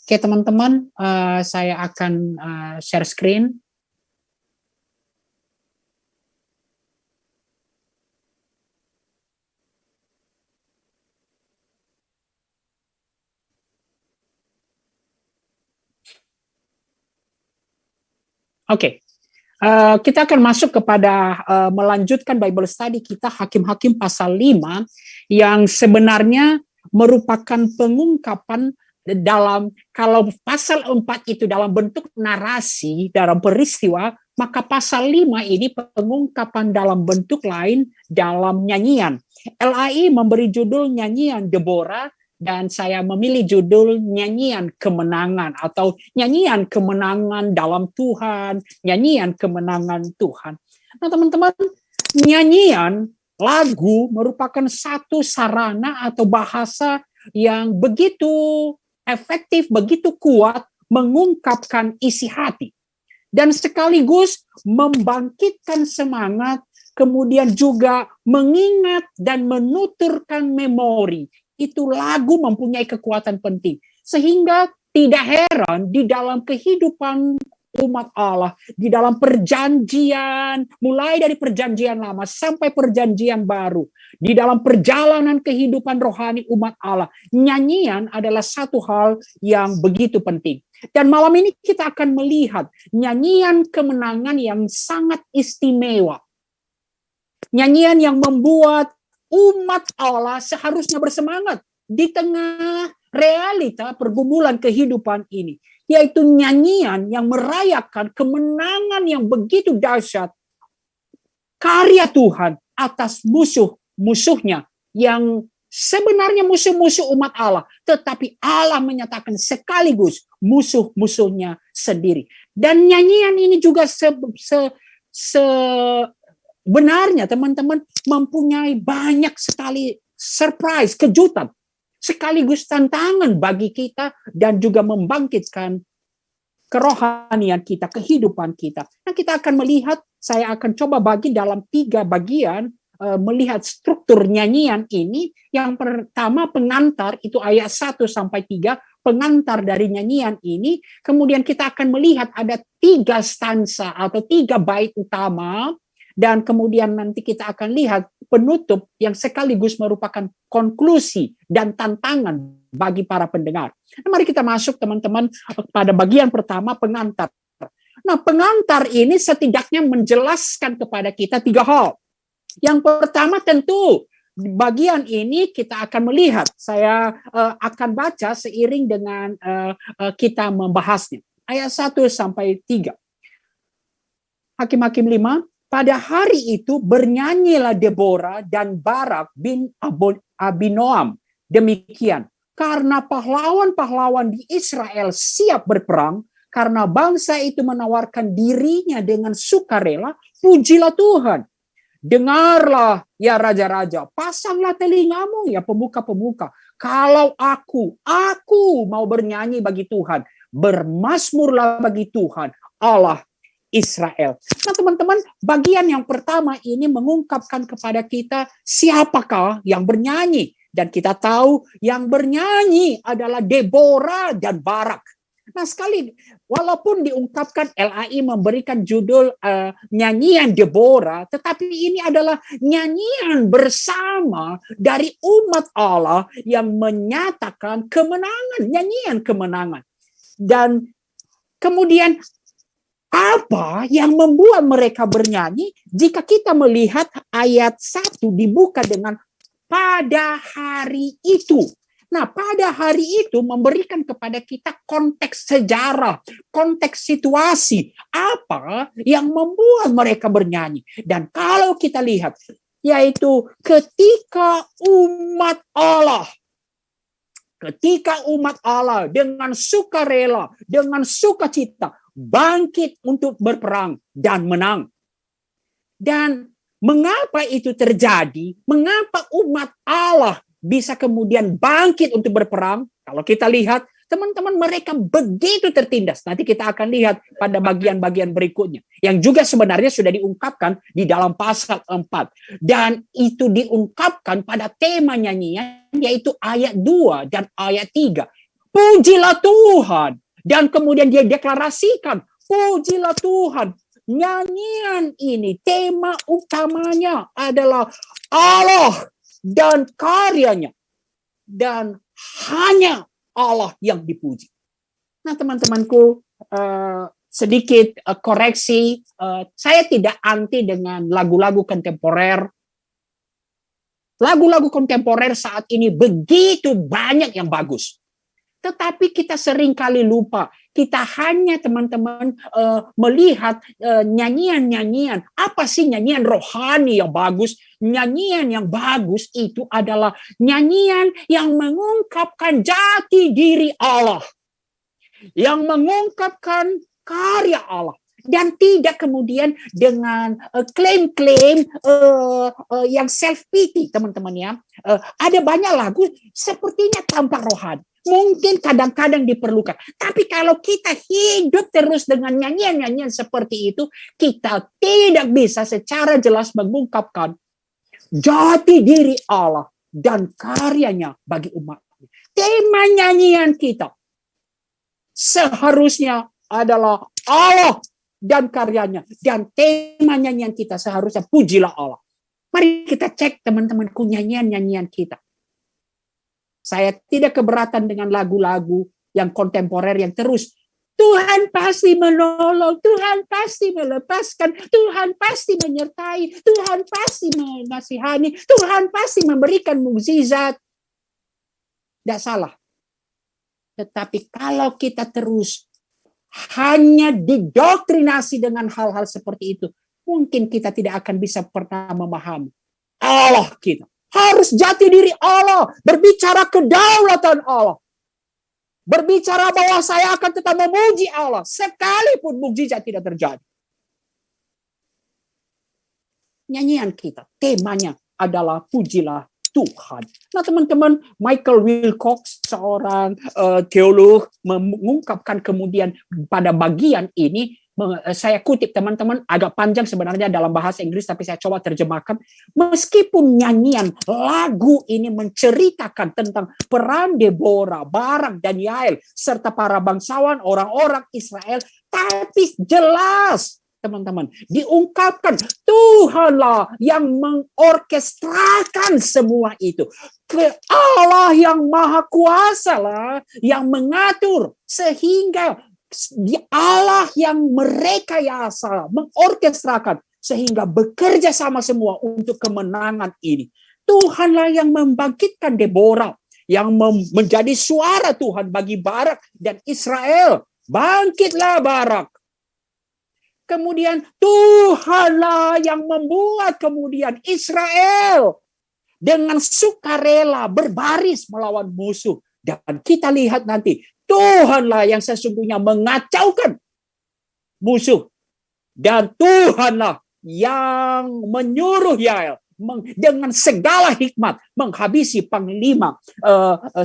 Oke teman-teman, saya akan share screen. Oke, kita akan masuk kepada melanjutkan Bible study kita Hakim-Hakim pasal 5 yang sebenarnya merupakan pengungkapan dalam, kalau pasal 4 itu dalam bentuk narasi, dalam peristiwa, maka pasal 5 ini pengungkapan dalam bentuk lain, dalam nyanyian. LAI memberi judul nyanyian Deborah, dan saya memilih judul nyanyian kemenangan atau nyanyian kemenangan dalam Tuhan, nyanyian kemenangan Tuhan. Nah teman-teman, nyanyian lagu merupakan satu sarana atau bahasa yang begitu efektif, begitu kuat mengungkapkan isi hati. Dan sekaligus membangkitkan semangat, kemudian juga mengingat dan menuturkan memori. Itu lagu mempunyai kekuatan penting. Sehingga tidak heran di dalam kehidupan umat Allah, di dalam perjanjian, mulai dari perjanjian lama sampai perjanjian baru, di dalam perjalanan kehidupan rohani umat Allah, nyanyian adalah satu hal yang begitu penting. Dan malam ini kita akan melihat nyanyian kemenangan yang sangat istimewa. Nyanyian yang membuat umat Allah seharusnya bersemangat di tengah realita pergumulan kehidupan ini, yaitu nyanyian yang merayakan kemenangan yang begitu dahsyat, karya Tuhan atas musuh-musuhnya yang sebenarnya musuh-musuh umat Allah, tetapi Allah menyatakan sekaligus musuh-musuhnya sendiri. Dan nyanyian ini juga benarnya teman-teman mempunyai banyak sekali surprise, kejutan, sekaligus tantangan bagi kita dan juga membangkitkan kerohanian kita, kehidupan kita. Nah, kita akan melihat, saya akan coba bagi dalam 3 bagian, melihat struktur nyanyian ini. Yang pertama pengantar, itu ayat 1-3, pengantar dari nyanyian ini. Kemudian kita akan melihat ada 3 stansa atau 3 bait utama. Dan kemudian nanti kita akan lihat penutup yang sekaligus merupakan konklusi dan tantangan bagi para pendengar. Nah, mari kita masuk teman-teman pada bagian pertama, pengantar. Nah, pengantar ini setidaknya menjelaskan kepada kita 3 hal. Yang pertama tentu bagian ini kita akan melihat. Saya akan baca seiring dengan kita membahasnya. Ayat 1-3. Hakim-Hakim 5. Pada hari itu bernyanyilah Deborah dan Barak bin Abinoam. Demikian, karena pahlawan-pahlawan di Israel siap berperang, karena bangsa itu menawarkan dirinya dengan sukarela, pujilah Tuhan. Dengarlah ya raja-raja, pasanglah telingamu ya pemuka-pemuka. Kalau aku mau bernyanyi bagi Tuhan, bermazmurlah bagi Tuhan, Allah Israel. Nah teman-teman, bagian yang pertama ini mengungkapkan kepada kita siapakah yang bernyanyi. Dan kita tahu yang bernyanyi adalah Deborah dan Barak. Nah sekali, walaupun diungkapkan LAI memberikan judul nyanyian Deborah, tetapi ini adalah nyanyian bersama dari umat Allah yang menyatakan kemenangan, nyanyian kemenangan. Dan kemudian apa yang membuat mereka bernyanyi? Jika kita melihat ayat 1 dibuka dengan pada hari itu. Nah, pada hari itu memberikan kepada kita konteks sejarah, konteks situasi. Apa yang membuat mereka bernyanyi? Dan kalau kita lihat, yaitu ketika umat Allah dengan sukarela, dengan sukacita, bangkit untuk berperang dan menang. Dan mengapa itu terjadi? Mengapa umat Allah bisa kemudian bangkit untuk berperang? Kalau kita lihat, teman-teman, mereka begitu tertindas. Nanti kita akan lihat pada bagian-bagian berikutnya. Yang juga sebenarnya sudah diungkapkan di dalam pasal 4. Dan itu diungkapkan pada tema nyanyian, yaitu ayat 2 dan ayat 3. pujilah Tuhan. Dan kemudian dia deklarasikan, pujilah Tuhan. Nyanyian ini, tema utamanya adalah Allah dan karyanya. Dan hanya Allah yang dipuji. Nah, teman-temanku, sedikit koreksi, saya tidak anti dengan lagu-lagu kontemporer. Lagu-lagu kontemporer saat ini begitu banyak yang bagus. Tetapi kita sering kali lupa. Kita hanya teman-teman melihat nyanyian-nyanyian. Apa sih nyanyian rohani yang bagus? Nyanyian yang bagus itu adalah nyanyian yang mengungkapkan jati diri Allah. Yang mengungkapkan karya Allah. Dan tidak kemudian dengan klaim-klaim yang self-pity, teman-teman ya. Ada banyak lagu sepertinya tanpa rohani. Mungkin kadang-kadang diperlukan. Tapi kalau kita hidup terus dengan nyanyian-nyanyian seperti itu, kita tidak bisa secara jelas mengungkapkan jati diri Allah dan karyanya bagi umat. Tema nyanyian kita seharusnya adalah Allah dan karyanya. Dan tema nyanyian kita seharusnya pujilah Allah. Mari kita cek teman-temanku nyanyian-nyanyian kita. Saya tidak keberatan dengan lagu-lagu yang kontemporer yang terus Tuhan pasti menolong, Tuhan pasti melepaskan, Tuhan pasti menyertai, Tuhan pasti mengasihani, Tuhan pasti memberikan mukjizat. Tidak salah. Tetapi kalau kita terus hanya didoktrinasi dengan hal-hal seperti itu, mungkin kita tidak akan bisa pernah memahami Allah kita. Harus jati diri Allah, berbicara kedaulatan Allah. Berbicara bahwa saya akan tetap memuji Allah, sekalipun mukjizat tidak terjadi. Nyanyian kita, temanya adalah pujilah Tuhan. Nah teman-teman, Michael Wilcox, seorang teolog, mengungkapkan kemudian pada bagian ini, saya kutip teman-teman, agak panjang sebenarnya dalam bahasa Inggris, tapi saya coba terjemahkan. Meskipun nyanyian lagu ini menceritakan tentang peran Deborah, Barak, dan Yael, serta para bangsawan, orang-orang Israel, tapi jelas, teman-teman, diungkapkan Tuhanlah yang mengorkestrakan semua itu. Allah yang maha kuasa lah yang mengatur sehingga Allah yang merekayasa, mengorkestrakan sehingga bekerja sama semua untuk kemenangan ini. Tuhanlah yang membangkitkan Deborah, yang menjadi suara Tuhan bagi Barak dan Israel. Bangkitlah Barak. Kemudian Tuhanlah yang membuat kemudian Israel dengan sukarela berbaris melawan musuh. Dan kita lihat nanti, Tuhanlah yang sesungguhnya mengacaukan musuh. Dan Tuhanlah yang menyuruh Yael dengan segala hikmat menghabisi panglima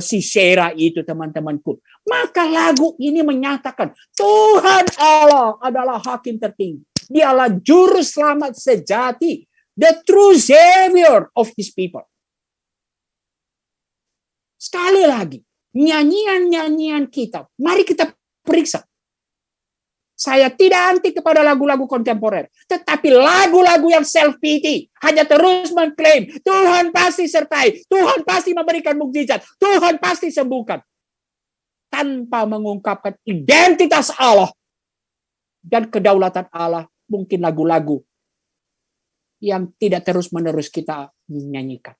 Sisera itu, teman-temanku. Maka lagu ini menyatakan Tuhan Allah adalah hakim tertinggi. Dialah juru selamat sejati, the true savior of his people. Sekali lagi, nyanyian-nyanyian kita, mari kita periksa. Saya tidak anti kepada lagu-lagu kontemporer, tetapi lagu-lagu yang self-pity hanya terus mengklaim Tuhan pasti sertai, Tuhan pasti memberikan mukjizat, Tuhan pasti sembuhkan, tanpa mengungkapkan identitas Allah dan kedaulatan Allah. Mungkin lagu-lagu yang tidak terus-menerus kita nyanyikan.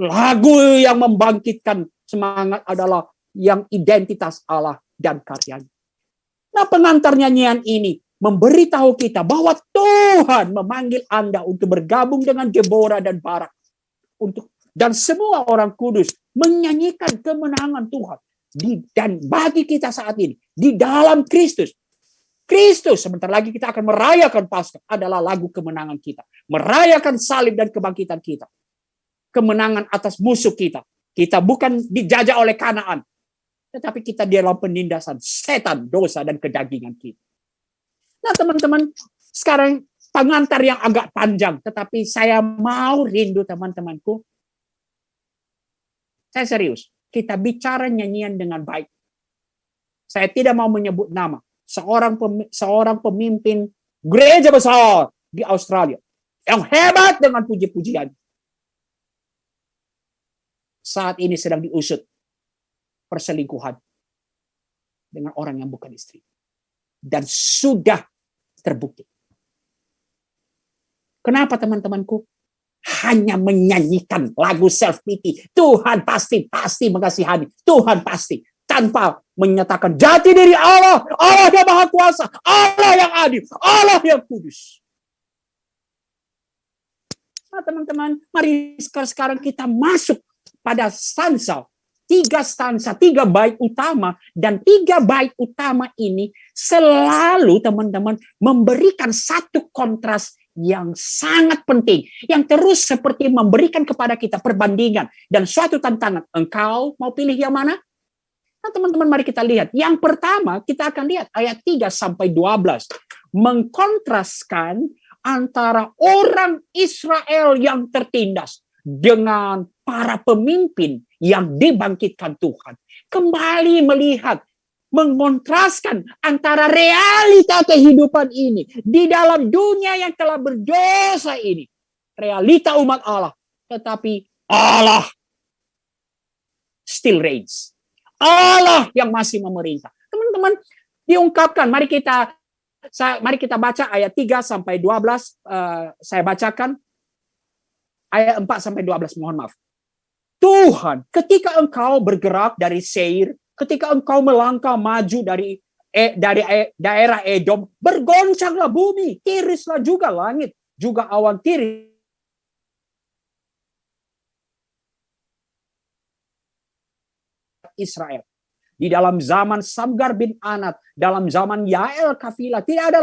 Lagu yang membangkitkan semangat adalah yang identitas Allah dan karyanya. Nah, pengantar nyanyian ini memberitahu kita bahwa Tuhan memanggil Anda untuk bergabung dengan Deborah dan Barak, dan semua orang kudus menyanyikan kemenangan Tuhan. Dan bagi kita saat ini di dalam Kristus, sebentar lagi kita akan merayakan Paskah, adalah lagu kemenangan kita, merayakan salib dan kebangkitan kita, kemenangan atas musuh kita. Kita bukan dijajah oleh Kanaan, tetapi kita di dalam penindasan setan, dosa, dan kedagingan kita. Nah teman-teman, sekarang pengantar yang agak panjang, tetapi saya mau rindu teman-temanku. Saya serius, kita bicara nyanyian dengan baik. Saya tidak mau menyebut nama. Seorang pemimpin gereja besar di Australia yang hebat dengan puji-pujian. Saat ini sedang diusut perselingkuhan dengan orang yang bukan istri. Dan sudah terbukti. Kenapa teman-temanku? Hanya menyanyikan lagu self-pity. Tuhan pasti mengasihani. Tuhan pasti. Tanpa menyatakan jati diri Allah. Allah yang Maha Kuasa. Allah yang adil. Allah yang kudus. Nah teman-teman, mari sekarang kita masuk pada stansa. 3 bait utama. Dan 3 bait utama ini selalu teman-teman memberikan satu kontras yang sangat penting, yang terus seperti memberikan kepada kita perbandingan dan suatu tantangan. Engkau mau pilih yang mana? Nah, teman-teman, mari kita lihat. Yang pertama, kita akan lihat ayat 3-12 mengkontraskan antara orang Israel yang tertindas dengan para pemimpin yang dibangkitkan Tuhan. Kembali melihat, mengontraskan antara realita kehidupan ini di dalam dunia yang telah berdosa ini. Realita umat Allah. Tetapi Allah still reigns. Allah yang masih memerintah. Teman-teman, diungkapkan. Mari kita baca ayat 3-12. Saya bacakan. Ayat 4-12, mohon maaf. Tuhan, ketika engkau bergerak dari Seir, ketika engkau melangkah maju dari daerah Edom, bergoncanglah bumi, tirislah juga langit, juga awan tiris. Israel. Di dalam zaman Samgar bin Anat, dalam zaman Yael Kafila, tidak ada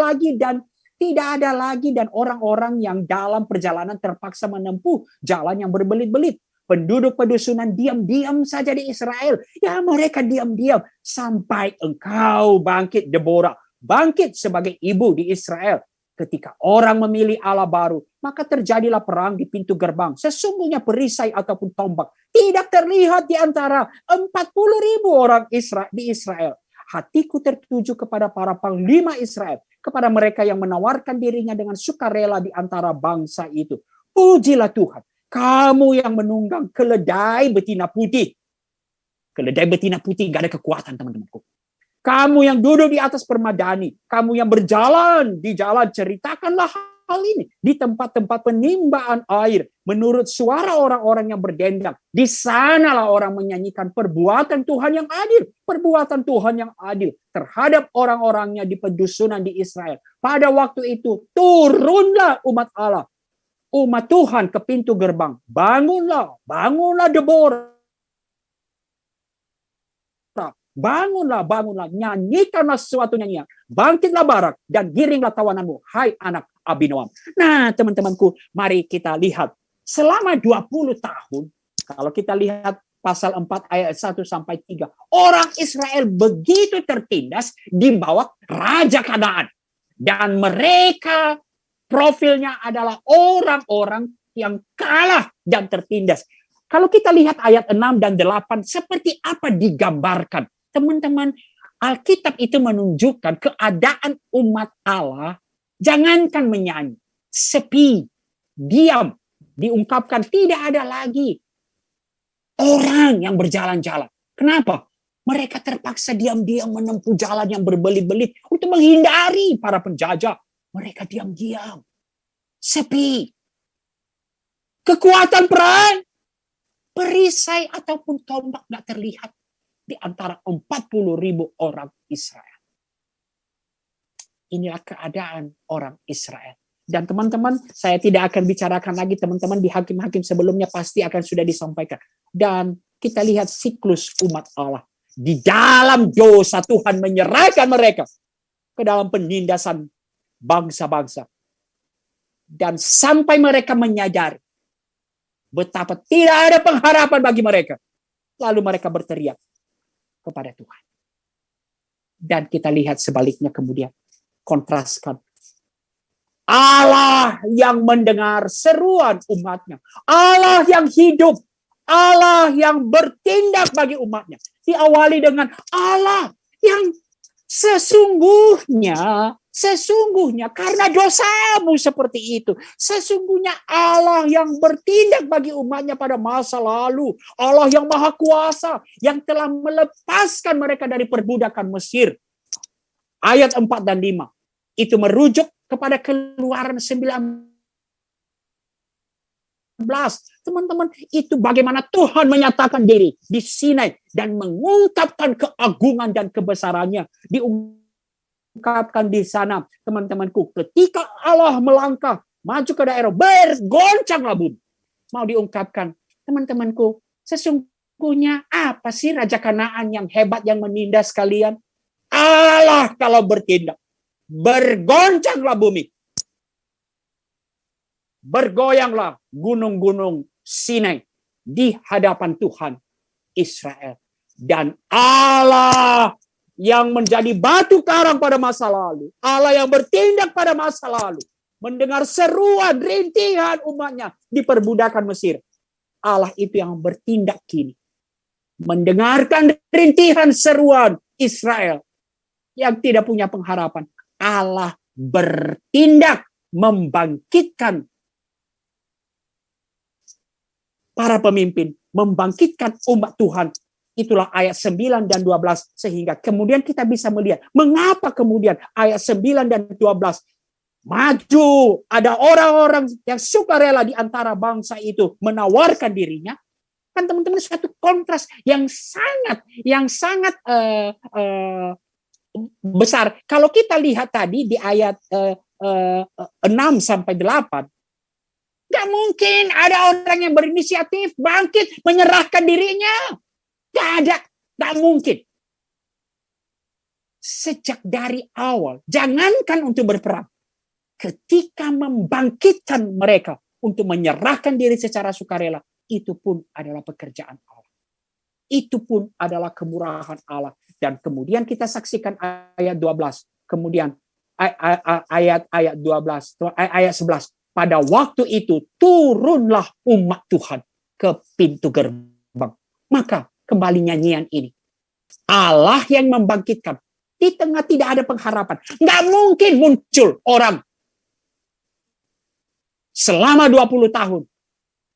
lagi dan orang-orang yang dalam perjalanan terpaksa menempuh jalan yang berbelit-belit. Penduduk pedusunan diam-diam saja di Israel. Ya, mereka diam-diam sampai engkau bangkit, Deborah. Bangkit sebagai ibu di Israel. Ketika orang memilih Allah baru, maka terjadilah perang di pintu gerbang. Sesungguhnya perisai ataupun tombak tidak terlihat di antara 40.000 orang di Israel. Hatiku tertuju kepada para panglima Israel, kepada mereka yang menawarkan dirinya dengan sukarela di antara bangsa itu. Pujilah Tuhan. Kamu yang menunggang keledai betina putih. Keledai betina putih gak ada kekuatan, teman-temanku. Kamu yang duduk di atas permadani. Kamu yang berjalan di jalan, ceritakanlah hal ini. Di tempat-tempat penimbaan air. Menurut suara orang-orang yang berdendang. Di sanalah orang menyanyikan perbuatan Tuhan yang adil. Perbuatan Tuhan yang adil terhadap orang-orangnya di pedusunan di Israel. Pada waktu itu, turunlah umat Allah. Umat Tuhan ke pintu gerbang. Bangunlah Deborah. Bangunlah. Nyanyikanlah sesuatu nyanyian. Bangkitlah Barak dan giringlah tawananmu. Hai anak Abinoam. Nah teman-temanku, mari kita lihat. Selama 20 tahun, kalau kita lihat pasal 4 ayat 1-3. Orang Israel begitu tertindas di bawah Raja Kanaan. Dan mereka profilnya adalah orang-orang yang kalah dan tertindas. Kalau kita lihat ayat 6 dan 8, seperti apa digambarkan? Teman-teman, Alkitab itu menunjukkan keadaan umat Allah, jangankan menyanyi, sepi, diam, diungkapkan tidak ada lagi orang yang berjalan-jalan. Kenapa? Mereka terpaksa diam-diam menempuh jalan yang berbelit-belit untuk menghindari para penjajah. Mereka diam-diam, sepi. Kekuatan perang, perisai ataupun tombak tidak terlihat di antara 40.000 orang Israel. Inilah keadaan orang Israel. Dan teman-teman, saya tidak akan bicarakan lagi, teman-teman di hakim-hakim sebelumnya pasti akan sudah disampaikan. Dan kita lihat siklus umat Allah. Di dalam dosa Tuhan menyerahkan mereka ke dalam penindasan bangsa-bangsa. Dan sampai mereka menyadari betapa tidak ada pengharapan bagi mereka. Lalu mereka berteriak kepada Tuhan. Dan kita lihat sebaliknya kemudian. Kontraskan. Allah yang mendengar seruan umatnya. Allah yang hidup. Allah yang bertindak bagi umatnya. Diawali dengan Allah yang sesungguhnya karena dosamu seperti itu, sesungguhnya Allah yang bertindak bagi umatnya pada masa lalu, Allah yang maha kuasa, yang telah melepaskan mereka dari perbudakan Mesir. Ayat 4 dan 5. Itu merujuk kepada Keluaran 19. Teman-teman, itu bagaimana Tuhan menyatakan diri di Sinai dan mengungkapkan keagungan dan kebesarannya. Diungkapkan di sana, teman-temanku, ketika Allah melangkah maju ke daerah, bergoncanglah bumi. Mau diungkapkan, teman-temanku, sesungguhnya apa sih Raja Kanaan yang hebat yang menindas kalian? Allah kalau bertindak, bergoncanglah bumi. Bergoyanglah gunung-gunung Sinai di hadapan Tuhan Israel. Dan Allah yang menjadi batu karang pada masa lalu, Allah yang bertindak pada masa lalu, mendengar seruan rintihan umatnya di perbudakan Mesir, Allah itu yang bertindak kini, mendengarkan rintihan seruan Israel yang tidak punya pengharapan. Allah bertindak membangkitkan para pemimpin, membangkitkan umat Tuhan. Itulah ayat 9 dan 12. Sehingga kemudian kita bisa melihat mengapa kemudian ayat 9 dan 12 maju. Ada orang-orang yang sukarela di antara bangsa itu menawarkan dirinya. Kan teman-teman, suatu kontras yang sangat besar. Kalau kita lihat tadi di ayat 6 sampai 8, gak mungkin ada orang yang berinisiatif bangkit menyerahkan dirinya. Gak ada, gak mungkin. Sejak dari awal, jangankan untuk berperang, ketika membangkitkan mereka untuk menyerahkan diri secara sukarela, itu pun adalah pekerjaan Allah. Itu pun adalah kemurahan Allah. Dan kemudian kita saksikan ayat 12. Kemudian ayat 12, ayat 11. Pada waktu itu turunlah umat Tuhan ke pintu gerbang. Maka kembali nyanyian ini. Allah yang membangkitkan. Di tengah tidak ada pengharapan. Nggak mungkin muncul orang selama 20 tahun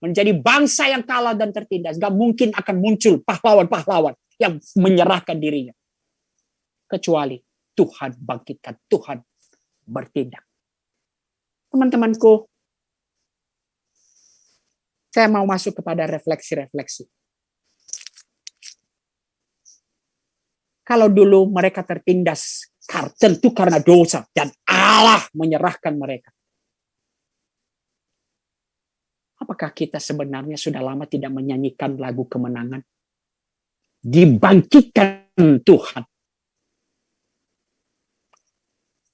menjadi bangsa yang kalah dan tertindas. Nggak mungkin akan muncul pahlawan-pahlawan yang menyerahkan dirinya. Kecuali Tuhan bangkitkan, Tuhan bertindak. Teman-temanku, saya mau masuk kepada refleksi-refleksi. Kalau dulu mereka tertindas, tentu karena dosa, dan Allah menyerahkan mereka. Apakah kita sebenarnya sudah lama tidak menyanyikan lagu kemenangan? Dibangkitkan Tuhan.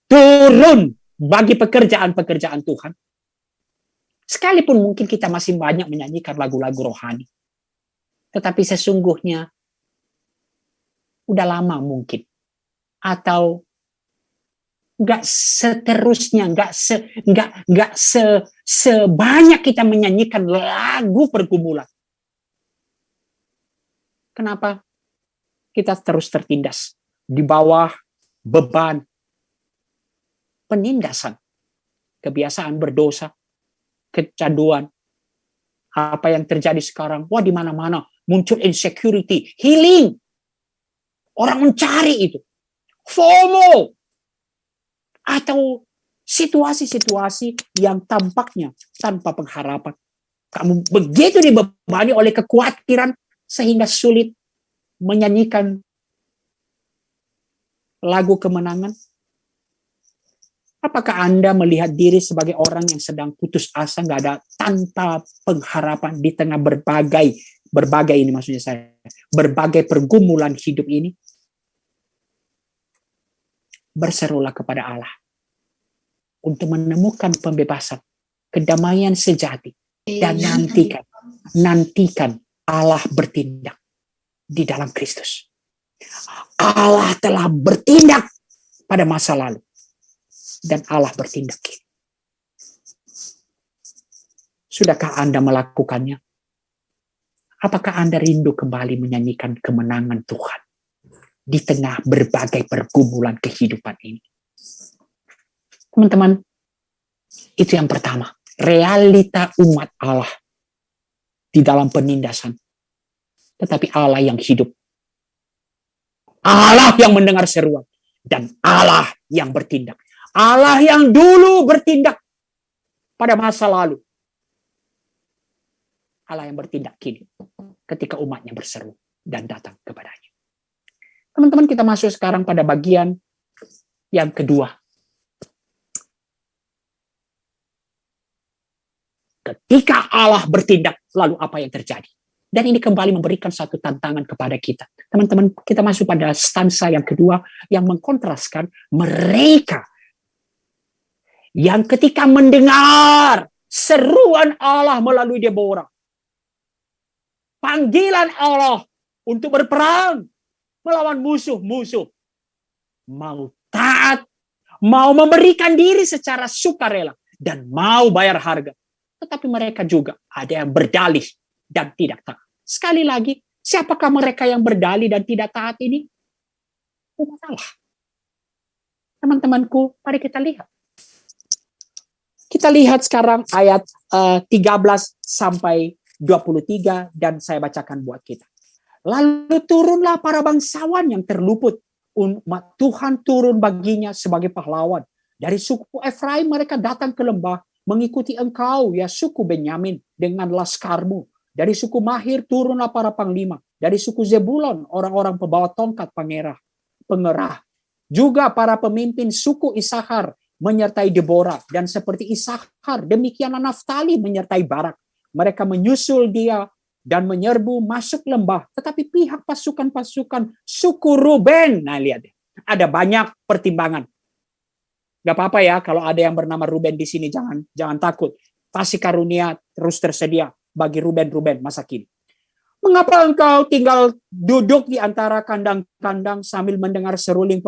Turun bagi pekerjaan-pekerjaan Tuhan. Sekalipun mungkin kita masih banyak menyanyikan lagu-lagu rohani. Tetapi sesungguhnya udah lama mungkin. Atau nggak seterusnya, nggak sebanyak kita menyanyikan lagu pergumulan. Kenapa kita terus tertindas di bawah beban penindasan, kebiasaan berdosa, kecanduan. Apa yang terjadi sekarang? Wah, di mana-mana muncul insecurity, healing. Orang mencari itu. FOMO. Atau situasi-situasi yang tampaknya tanpa pengharapan. Kamu begitu dibebani oleh kekhawatiran sehingga sulit menyanyikan lagu kemenangan. Apakah Anda melihat diri sebagai orang yang sedang putus asa, nggak ada, tanpa pengharapan di tengah berbagai ini maksudnya saya, berbagai pergumulan hidup ini? Berserulah kepada Allah untuk menemukan pembebasan, kedamaian sejati, dan nantikan Allah bertindak di dalam Kristus. Allah telah bertindak pada masa lalu. Dan Allah bertindak kini. Sudahkah Anda melakukannya? Apakah Anda rindu kembali menyanyikan kemenangan Tuhan? di tengah berbagai pergumulan kehidupan ini. Teman-teman, itu yang pertama. Realita umat Allah di dalam penindasan. Tetapi Allah yang hidup. Allah yang mendengar seruan. Dan Allah yang bertindak. Allah yang dulu bertindak pada masa lalu. Allah yang bertindak kini ketika umatnya berseru dan datang kepadanya. Teman-teman, kita masuk sekarang pada bagian yang kedua. Ketika Allah bertindak, lalu apa yang terjadi? Dan ini kembali memberikan satu tantangan kepada kita. Teman-teman, kita masuk pada stansa yang kedua yang mengkontraskan mereka yang ketika mendengar seruan Allah melalui Deborah, panggilan Allah untuk berperang melawan musuh-musuh, mau taat, mau memberikan diri secara sukarela, dan mau bayar harga. Tetapi mereka juga ada yang berdalih dan tidak taat. Sekali lagi, siapakah mereka yang berdalih dan tidak taat ini? Umat Allah. Teman-temanku, mari kita lihat. Kita lihat sekarang ayat 13 sampai 23 dan saya bacakan buat kita. Lalu turunlah para bangsawan yang terluput. Umat Tuhan turun baginya sebagai pahlawan. Dari suku Efraim mereka datang ke lembah mengikuti engkau, ya suku Benyamin, dengan laskarmu. Dari suku Mahir turunlah para panglima. Dari suku Zebulon orang-orang pembawa tongkat pengerah. Juga para pemimpin suku Isakar menyertai Deborah. Dan seperti Isakar, demikianlah Naftali menyertai Barak. Mereka menyusul dia dan menyerbu masuk lembah. Tetapi pihak pasukan-pasukan suku Ruben, nah lihat, ada banyak pertimbangan. Gak apa-apa ya kalau ada yang bernama Ruben di sini, jangan takut. Kasih karunia terus tersedia bagi Ruben masa kini. Mengapa engkau tinggal duduk di antara kandang-kandang sambil mendengar seruling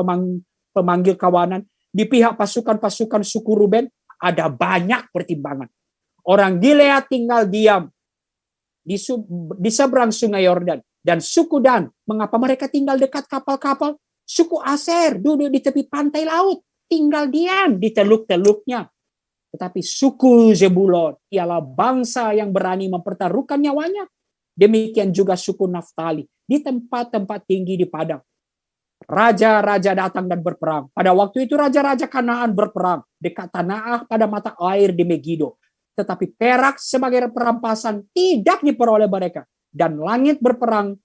pemanggil kawanan? Di pihak pasukan-pasukan suku Ruben ada banyak pertimbangan. Orang Gilead tinggal diam di seberang sungai Yordan. Dan suku Dan, mengapa mereka tinggal dekat kapal-kapal? Suku Aser duduk di tepi pantai laut, tinggal diam di teluk-teluknya. Tetapi suku Zebulon ialah bangsa yang berani mempertaruhkan nyawanya. Demikian juga suku Naftali di tempat-tempat tinggi di padang. Raja-raja datang dan berperang. Pada waktu itu raja-raja Kanaan berperang dekat Tanah pada mata air di Megido. Tetapi perak sebagai perampasan tidak diperoleh mereka. Dan langit berperang,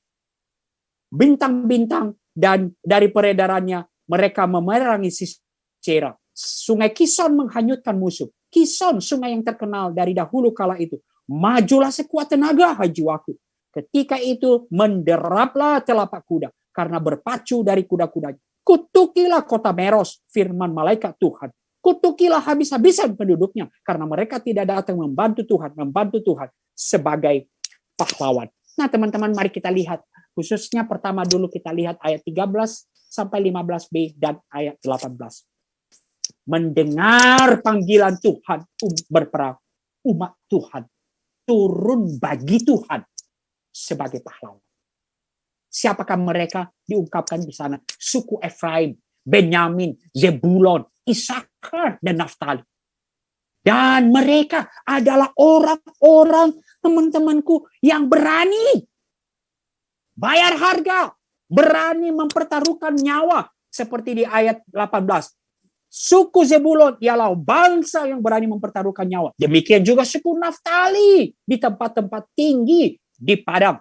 bintang-bintang, dan dari peredarannya mereka memerangi Sisera. Sungai Kison menghanyutkan musuh. Kison, sungai yang terkenal dari dahulu kala itu. Majulah sekuat tenaga, hai jiwaku. Ketika itu menderaplah telapak kuda karena berpacu dari kuda-kudanya. Kutukilah kota Meros, firman malaikat Tuhan. Kutukilah habis-habisan penduduknya karena mereka tidak datang membantu Tuhan sebagai pahlawan. Nah, teman-teman, mari kita lihat. Khususnya pertama dulu kita lihat ayat 13 sampai 15b dan ayat 18. Mendengar panggilan Tuhan berperang, umat Tuhan turun bagi Tuhan sebagai pahlawan. Siapakah mereka? Diungkapkan di sana. Suku Efraim, Benyamin, Zebulon, Isakar, dan Naftali. Dan mereka adalah orang-orang, teman-temanku, yang berani bayar harga, berani mempertaruhkan nyawa. Seperti di ayat 18. Suku Zebulon ialah bangsa yang berani mempertaruhkan nyawa. Demikian juga suku Naftali di tempat-tempat tinggi di padang.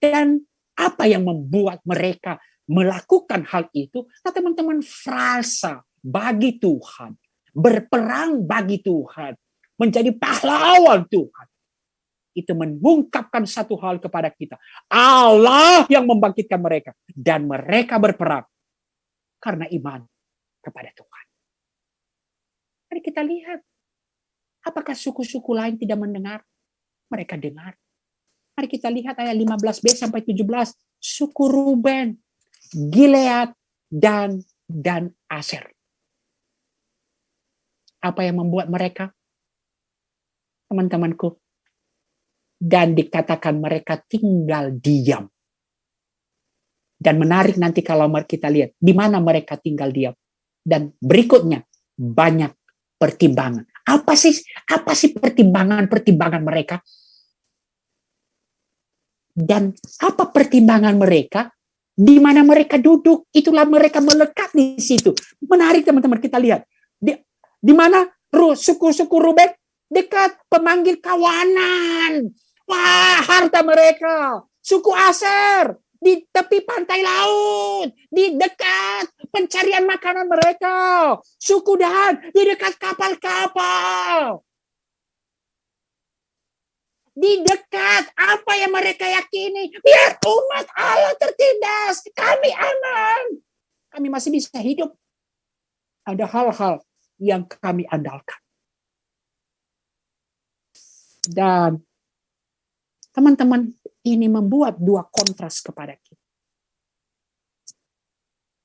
Dan apa yang membuat mereka melakukan hal itu? Nah, teman-teman, frasa bagi Tuhan, berperang bagi Tuhan, menjadi pahlawan Tuhan. Itu mengungkapkan satu hal kepada kita. Allah yang membangkitkan mereka. Dan mereka berperang karena iman kepada Tuhan. Mari kita lihat. Apakah suku-suku lain tidak mendengar? Mereka dengar. Mari kita lihat ayat 15b sampai 17. Suku Ruben, Gilead, dan Aser. Apa yang membuat mereka? Teman-temanku. Dan dikatakan mereka tinggal diam. Dan menarik nanti kalau kita lihat di mana mereka tinggal diam. Dan berikutnya banyak pertimbangan. Apa sih pertimbangan mereka? Dan apa pertimbangan mereka? Di mana mereka duduk, itulah mereka melekat di situ. Menarik teman-teman, kita lihat. Di mana suku-suku Ruben dekat pemanggil kawanan. Wah, harta mereka. Suku Aser di tepi pantai laut, di dekat pencarian makanan mereka. Suku Dan di dekat kapal-kapal. Di dekat apa yang mereka yakini, biar umat Allah tertindas, kami aman, kami masih bisa hidup. Ada hal-hal yang kami andalkan. Dan teman-teman, ini membuat dua kontras kepada kita.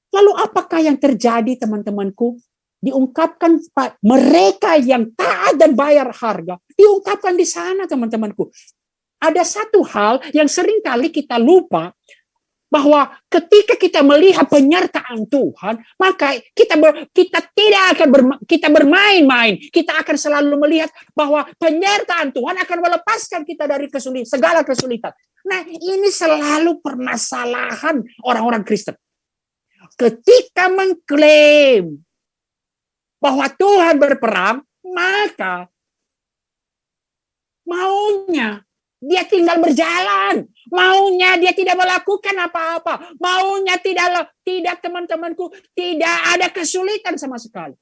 Lalu apakah yang terjadi teman-temanku? Diungkapkan mereka yang taat dan bayar harga. Diungkapkan di sana teman-temanku. Ada satu hal yang sering kali kita lupa. Bahwa ketika kita melihat penyertaan Tuhan. Maka kita tidak akan kita bermain-main. Kita akan selalu melihat bahwa penyertaan Tuhan akan melepaskan kita dari segala kesulitan. Nah, ini selalu permasalahan orang-orang Kristen. Ketika mengklaim bahwa Tuhan berperang, maka maunya dia tinggal berjalan, maunya dia tidak melakukan apa-apa, maunya tidak teman-temanku, tidak ada kesulitan sama sekali.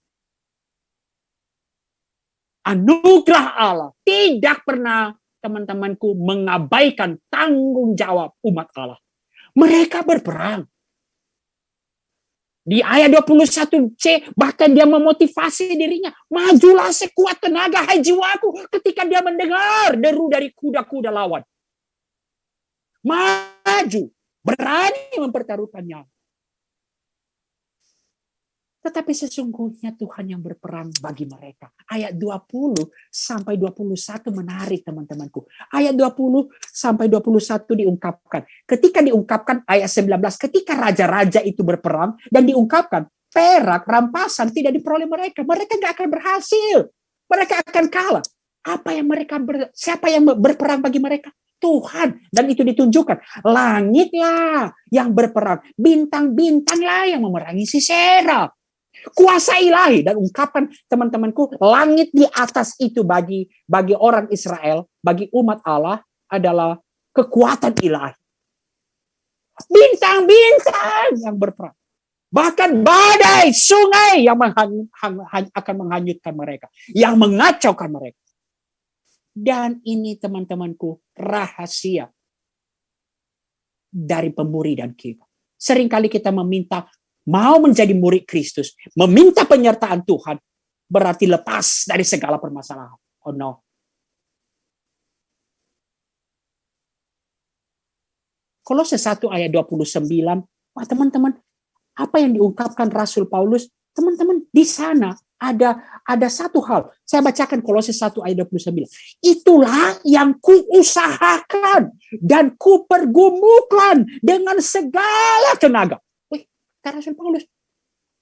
Anugerah Allah tidak pernah teman-temanku mengabaikan tanggung jawab umat Allah. Mereka berperang. Di ayat 21c, bahkan dia memotivasi dirinya. Majulah sekuat tenaga, hai jiwaku, ketika dia mendengar deru dari kuda-kuda lawan. Maju, berani mempertaruhkan nyawa. Tetapi sesungguhnya Tuhan yang berperang bagi mereka. Ayat 20 sampai 21 menarik teman-temanku. Ayat 20 sampai 21 diungkapkan. Ketika diungkapkan ayat 19, ketika raja-raja itu berperang dan diungkapkan perak, rampasan tidak diperoleh mereka. Mereka gak akan berhasil. Mereka akan kalah. Siapa yang berperang bagi mereka? Tuhan. Dan itu ditunjukkan. Langitlah yang berperang. Bintang-bintanglah yang memerangi Sisera. Kuasa ilahi, dan ungkapan teman-temanku, langit di atas itu bagi orang Israel, bagi umat Allah adalah kekuatan ilahi. Bintang-bintang yang berperang. Bahkan badai, sungai yang akan menghanyutkan mereka, yang mengacaukan mereka. Dan ini teman-temanku rahasia dari pemburi dan kita. Seringkali kita mau menjadi murid Kristus, meminta penyertaan Tuhan, berarti lepas dari segala permasalahan. Oh no. Kolose 1 ayat 29, teman-teman, apa yang diungkapkan Rasul Paulus, teman-teman, di sana ada satu hal. Saya bacakan Kolose 1 ayat 29. Itulah yang kuusahakan dan kupergumukan dengan segala tenaga. Rasul Paulus,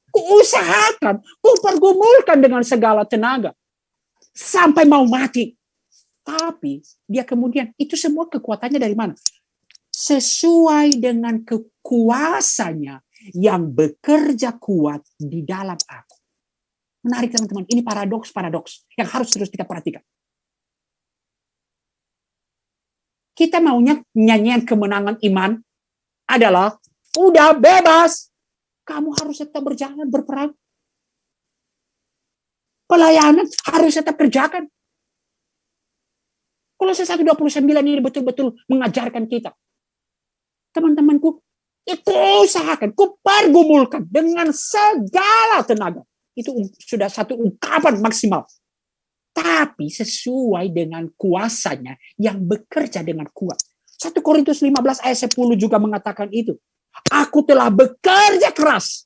kuusahakan, kupergumulkan dengan segala tenaga sampai mau mati. Tapi dia kemudian, itu semua kekuatannya dari mana? Sesuai dengan kekuasanya yang bekerja kuat di dalam aku. Menarik teman-teman, ini paradoks yang harus terus kita perhatikan. Kita maunya nyanyian kemenangan iman adalah udah bebas. Kamu harus tetap berjalan, berperang. Pelayanan harus tetap kerjakan. Kolose 1:29 ini betul-betul mengajarkan kita. Teman-temanku, itu usahakan, kupergumulkan dengan segala tenaga. Itu sudah satu ungkapan maksimal. Tapi sesuai dengan kuasanya yang bekerja dengan kuat. 1 Korintus 15 ayat 10 juga mengatakan itu. Aku telah bekerja keras,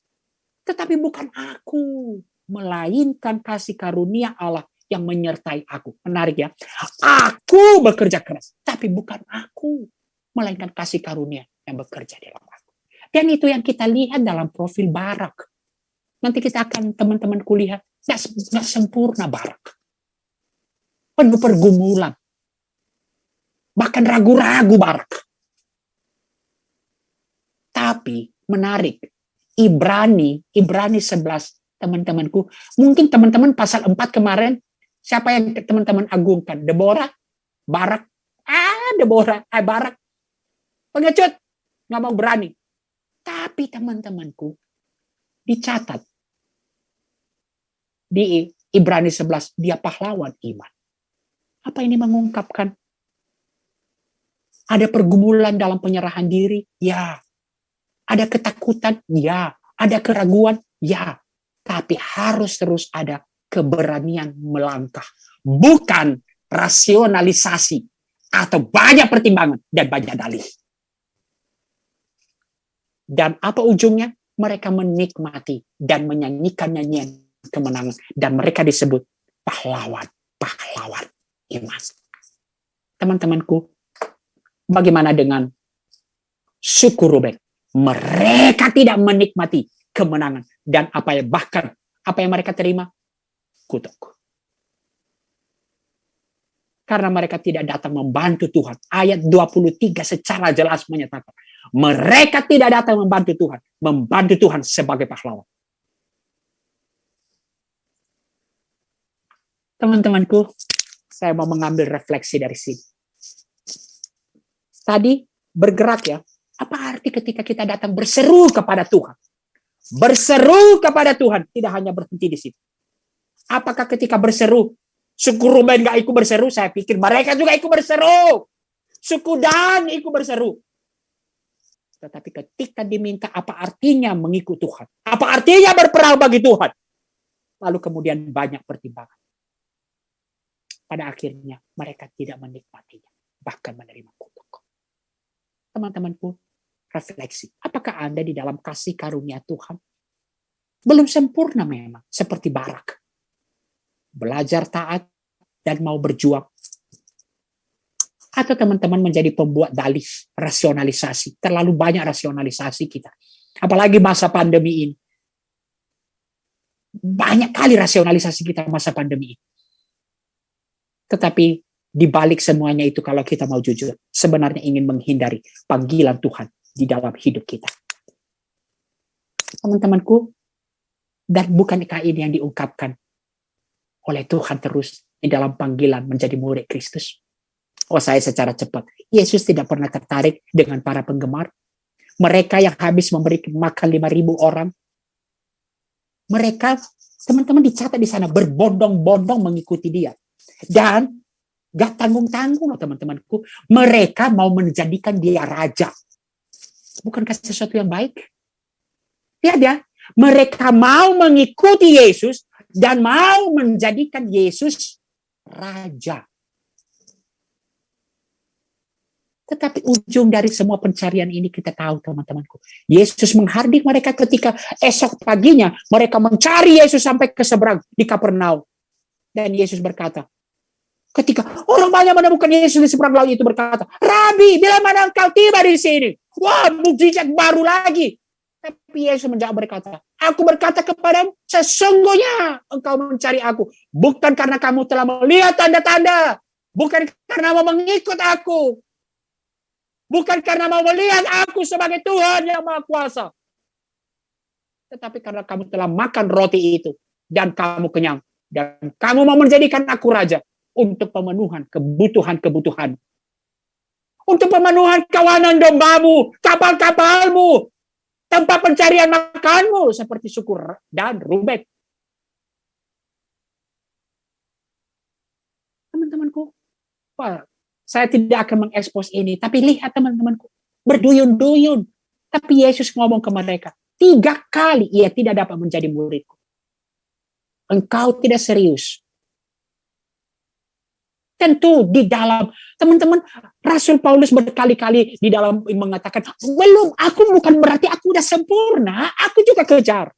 tetapi bukan aku, melainkan kasih karunia Allah yang menyertai aku. Menarik ya. Aku bekerja keras, tapi bukan aku, melainkan kasih karunia yang bekerja di dalam aku. Dan itu yang kita lihat dalam profil Barak. Nanti kita akan teman-teman kulihat, nggak sempurna Barak. Penuh pergumulan. Bahkan ragu-ragu Barak. Tapi menarik, Ibrani 11, teman-temanku. Mungkin teman-teman pasal 4 kemarin, siapa yang teman-teman agungkan? Deborah, Barak. Deborah, Barak. Pengecut, nggak mau berani. Tapi teman-temanku, dicatat di Ibrani 11, dia pahlawan iman. Apa ini mengungkapkan? Ada pergumulan dalam penyerahan diri? Ya. Ada ketakutan? Ya. Ada keraguan? Ya. Tapi harus terus ada keberanian melangkah. Bukan rasionalisasi atau banyak pertimbangan dan banyak dalih. Dan apa ujungnya? Mereka menikmati dan menyanyikan nyanyian kemenangan. Dan mereka disebut pahlawan iman. Teman-temanku, bagaimana dengan suku Ruben? Mereka tidak menikmati kemenangan. Dan bahkan apa yang mereka terima? Kutuk. Karena mereka tidak datang membantu Tuhan. Ayat 23 secara jelas menyatakan, mereka tidak datang membantu Tuhan sebagai pahlawan. Teman-temanku, saya mau mengambil refleksi dari sini. Tadi bergerak ya, apa arti ketika kita datang berseru kepada Tuhan? Berseru kepada Tuhan, tidak hanya berhenti di situ. Apakah ketika berseru, suku Ruben gak ikut berseru? Saya pikir mereka juga ikut berseru. Suku Dan ikut berseru. Tetapi ketika diminta apa artinya mengikut Tuhan, apa artinya berperang bagi Tuhan, lalu kemudian banyak pertimbangan. Pada akhirnya mereka tidak menikmatinya, bahkan menerima kutuk. Teman-temanku, refleksi. Apakah Anda di dalam kasih karunia Tuhan? Belum sempurna memang, seperti Barak. Belajar taat dan mau berjuang. Atau teman-teman menjadi pembuat dalih, rasionalisasi. Terlalu banyak rasionalisasi kita. Apalagi masa pandemi ini. Banyak kali rasionalisasi kita masa pandemi ini. Tetapi di balik semuanya itu, kalau kita mau jujur, sebenarnya ingin menghindari panggilan Tuhan di dalam hidup kita. Teman-temanku, dan bukankah ini yang diungkapkan oleh Tuhan terus di dalam panggilan menjadi murid Kristus? Saya secara cepat. Yesus tidak pernah tertarik dengan para penggemar. Mereka yang habis memberi makan 5.000 orang. Mereka, teman-teman dicatat di sana, berbondong-bondong mengikuti dia. Dan gak tanggung-tanggung teman-temanku. Mereka mau menjadikan dia raja. Bukankah sesuatu yang baik? Lihat ya. Mereka mau mengikuti Yesus dan mau menjadikan Yesus raja. Tetapi ujung dari semua pencarian ini kita tahu teman-temanku. Yesus menghardik mereka ketika esok paginya mereka mencari Yesus sampai ke seberang di Kapernaum. Dan Yesus berkata, ketika orang banyak menemukan Yesus di seberang laut itu berkata, Rabi, bila mana engkau tiba di sini? Wah, mukjizat baru lagi. Tapi Yesus menjawab berkata, aku berkata kepadamu, sesungguhnya engkau mencari aku. Bukan karena kamu telah melihat tanda-tanda. Bukan karena mau mengikut aku. Bukan karena mau melihat aku sebagai Tuhan yang Maha Kuasa. Tetapi karena kamu telah makan roti itu. Dan kamu kenyang. Dan kamu mau menjadikan aku raja. Untuk pemenuhan kebutuhan-kebutuhan. Untuk pemenuhan kawanan dombamu. Kapal-kapalmu. Tempat pencarian makanmu. Seperti suku Dan Ruben. Teman-temanku. Wah. Saya tidak akan mengekspos ini. Tapi lihat teman-temanku. Berduyun-duyun. Tapi Yesus ngomong ke mereka. 3 kali ia tidak dapat menjadi muridku. Engkau tidak serius. Tentu di dalam. Teman-teman. Rasul Paulus berkali-kali di dalam mengatakan. Belum. Aku bukan berarti aku udah sempurna. Aku juga kejar.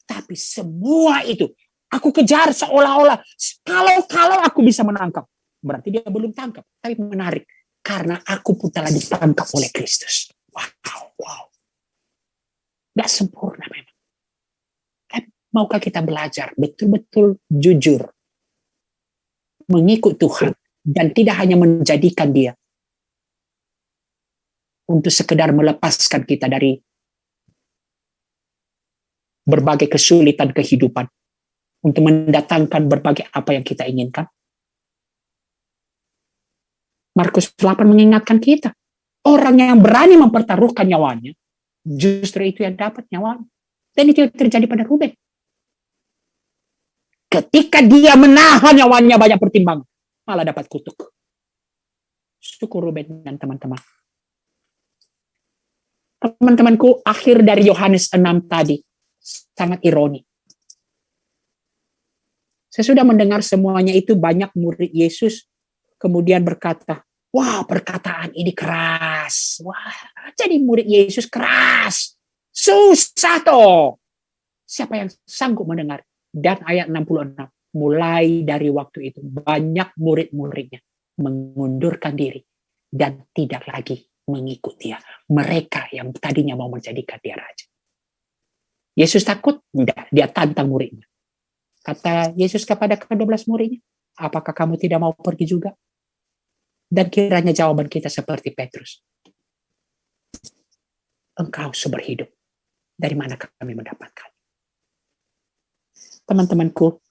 Tapi semua itu. Aku kejar seolah-olah. Kalau aku bisa menangkap. Berarti dia belum tangkap. Tapi menarik. Karena aku pun telah ditangkap oleh Kristus. Wow. Nggak sempurna memang. Dan maukah kita belajar betul-betul jujur mengikut Tuhan dan tidak hanya menjadikan dia untuk sekedar melepaskan kita dari berbagai kesulitan kehidupan, untuk mendatangkan berbagai apa yang kita inginkan. Markus 8 mengingatkan kita, orang yang berani mempertaruhkan nyawanya, justru itu yang dapat nyawanya. Dan itu yang terjadi pada Ruben. Ketika dia menahan nyawanya banyak pertimbangan, malah dapat kutuk. Syukur Ruben dan teman-teman. Teman-temanku, akhir dari Yohanes 6 tadi sangat ironi. Saya sudah mendengar semuanya itu, banyak murid Yesus kemudian berkata, wah, perkataan ini keras. Wah, jadi murid Yesus keras. Susah toh. Siapa yang sanggup mendengar? Dan ayat 66, mulai dari waktu itu banyak murid-muridnya mengundurkan diri dan tidak lagi mengikut dia. Mereka yang tadinya mau menjadikan dia raja. Yesus takut? Enggak, dia tantang muridnya. Kata Yesus kepada ke-12 muridnya, apakah kamu tidak mau pergi juga? Dan kiranya jawaban kita seperti Petrus. Engkau sumber hidup. Dari mana kami mendapatkan? Teman-temanku,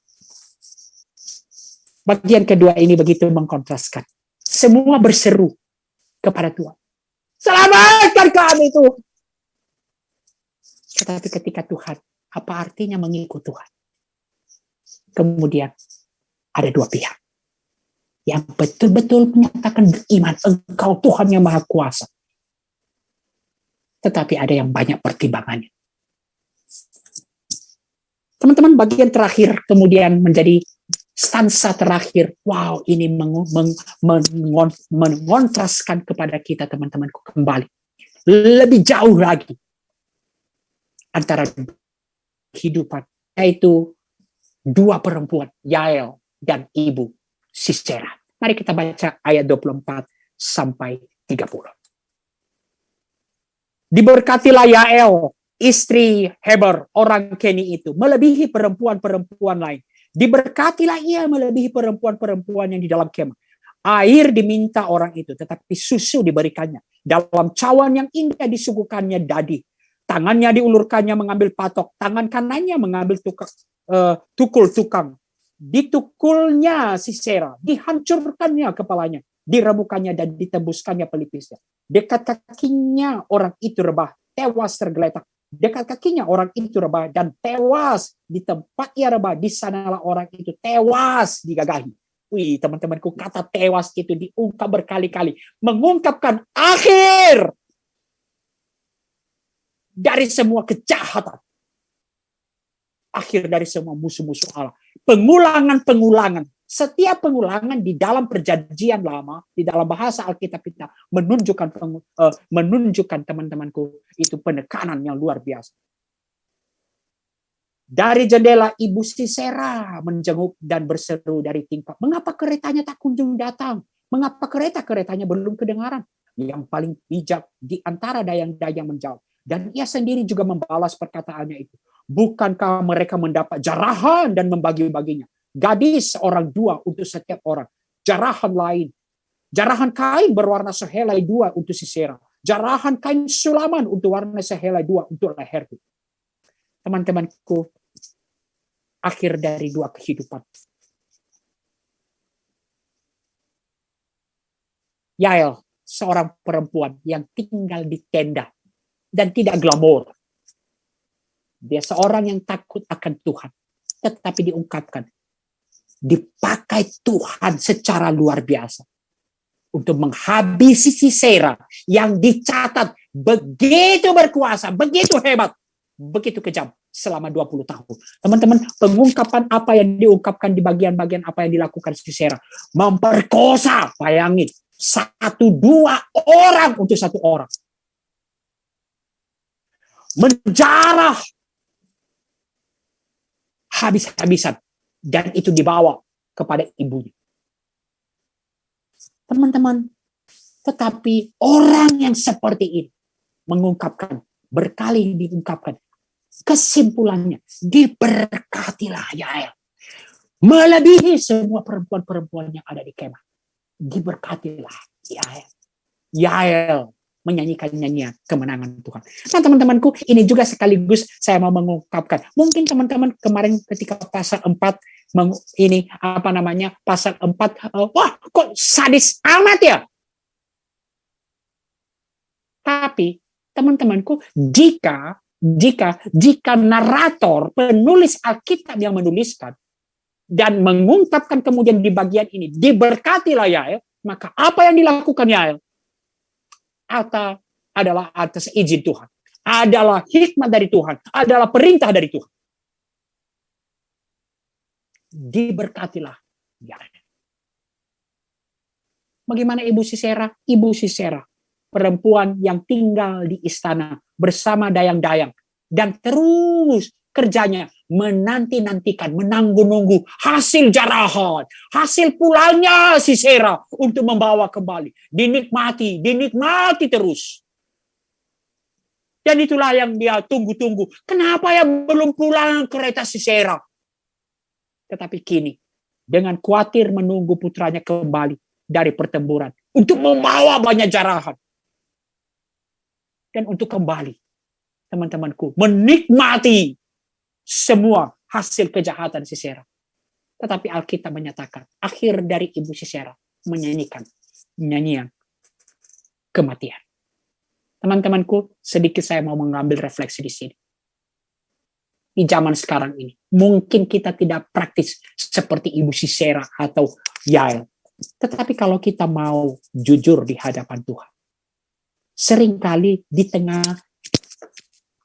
bagian kedua ini begitu mengkontraskan. Semua berseru kepada Tuhan. Selamatkan kami Tuhan. Tetapi ketika Tuhan, apa artinya mengikut Tuhan? Kemudian ada dua pihak yang betul-betul menyatakan beriman, Engkau Tuhan yang Maha Kuasa. Tetapi ada yang banyak pertimbangannya. Teman-teman, bagian terakhir kemudian menjadi stansa terakhir. Wow, ini mengontraskan kepada kita, teman-temanku, kembali. Lebih jauh lagi antara kehidupan, yaitu dua perempuan, Yael dan ibu Sisera. Mari kita baca ayat 24 sampai 30. Diberkatilah Yael, istri Heber, orang Keni itu, melebihi perempuan-perempuan lain. Diberkatilah ia melebihi perempuan-perempuan yang di dalam kemah. Air diminta orang itu, tetapi susu diberikannya. Dalam cawan yang indah disuguhkannya dadi. Tangannya diulurkannya mengambil patok, tangan kanannya mengambil tukul tukang. Ditukulnya Sisera, dihancurkannya kepalanya, diremukannya dan ditembuskannya pelipisnya. Dekat kakinya orang itu rebah, tewas tergeletak. Dekat kakinya orang itu rebah dan tewas. Di tempat ia rebah, di sanalah orang itu tewas digagahi. Wih, teman-temanku, kata tewas itu diungkap berkali-kali, mengungkapkan akhir dari semua kejahatan. Akhir dari semua musuh-musuh Allah. Pengulangan-pengulangan. Setiap pengulangan di dalam perjanjian lama, di dalam bahasa Alkitab kita, menunjukkan teman-temanku, itu penekanan yang luar biasa. Dari jendela ibu Sisera menjenguk dan berseru dari tingkap. Mengapa keretanya tak kunjung datang? Mengapa kereta-keretanya belum kedengaran? Yang paling bijak di antara dayang-dayang menjawab. Dan ia sendiri juga membalas perkataannya itu. Bukankah mereka mendapat jarahan dan membagi-baginya? Gadis seorang dua untuk setiap orang. Jarahan lain. Jarahan kain berwarna sehelai dua untuk Sisera. Jarahan kain sulaman untuk warna sehelai dua untuk leherku. Teman-temanku, akhir dari dua kehidupan. Yael, seorang perempuan yang tinggal di tenda dan tidak glamor. Dia seorang yang takut akan Tuhan, tetapi diungkapkan, dipakai Tuhan secara luar biasa untuk menghabisi Sisera yang dicatat begitu berkuasa, begitu hebat, begitu kejam selama 20 tahun. Teman-teman, pengungkapan apa yang diungkapkan di bagian-bagian apa yang dilakukan Sisera, memperkosa, bayangin, 1-2 orang untuk 1 orang. Menjarah habis-habisan, dan itu dibawa kepada ibunya. Teman-teman, tetapi orang yang seperti ini mengungkapkan berkali diungkapkan. Kesimpulannya, diberkatilah Yael. Melebihi semua perempuan-perempuan yang ada di kemah. Diberkatilah Yael. Yael menyanyikan nyanyian kemenangan Tuhan. Nah teman-temanku, ini juga sekaligus saya mau mengungkapkan. Mungkin teman-teman kemarin ketika pasal 4, pasal 4, wah kok sadis amat ya? Tapi teman-temanku, jika narator, penulis Alkitab yang menuliskan dan mengungkapkan kemudian di bagian ini, diberkatilah Yael, maka apa yang dilakukan Yael? Adalah atas izin Tuhan, adalah hikmat dari Tuhan, adalah perintah dari Tuhan. Diberkatilah Yael. Bagaimana Ibu Sisera? Ibu Sisera, perempuan yang tinggal di istana bersama dayang-dayang dan terus kerjanya menanti-nantikan, menunggu-nunggu hasil jarahan, hasil pulangnya Sisera untuk membawa kembali. Dinikmati terus. Dan itulah yang dia tunggu-tunggu. Kenapa ya belum pulang kereta Sisera? Tetapi kini, dengan khawatir menunggu putranya kembali dari pertempuran untuk membawa banyak jarahan. Dan untuk kembali, teman-temanku, menikmati semua hasil kejahatan Sisera. Tetapi Alkitab menyatakan, akhir dari Ibu Sisera menyanyikan nyanyian kematian. Teman-temanku, sedikit saya mau mengambil refleksi di sini. Di zaman sekarang ini, mungkin kita tidak praktis seperti Ibu Sisera atau Yael. Tetapi kalau kita mau jujur di hadapan Tuhan, seringkali di tengah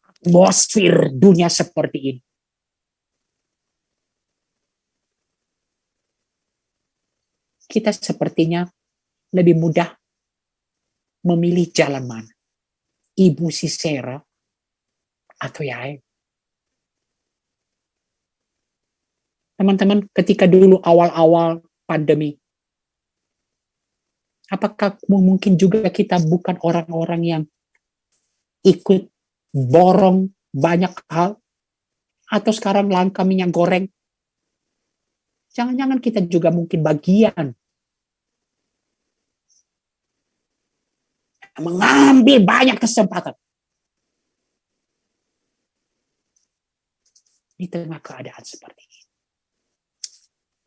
atmosfer dunia seperti ini, kita sepertinya lebih mudah memilih jalan mana. Ibu Sisera atau Yael. Teman-teman, ketika dulu awal-awal pandemi, apakah mungkin juga kita bukan orang-orang yang ikut borong banyak hal? Atau sekarang langka minyak goreng? Jangan-jangan kita juga mungkin bagian mengambil banyak kesempatan di tengah keadaan seperti ini.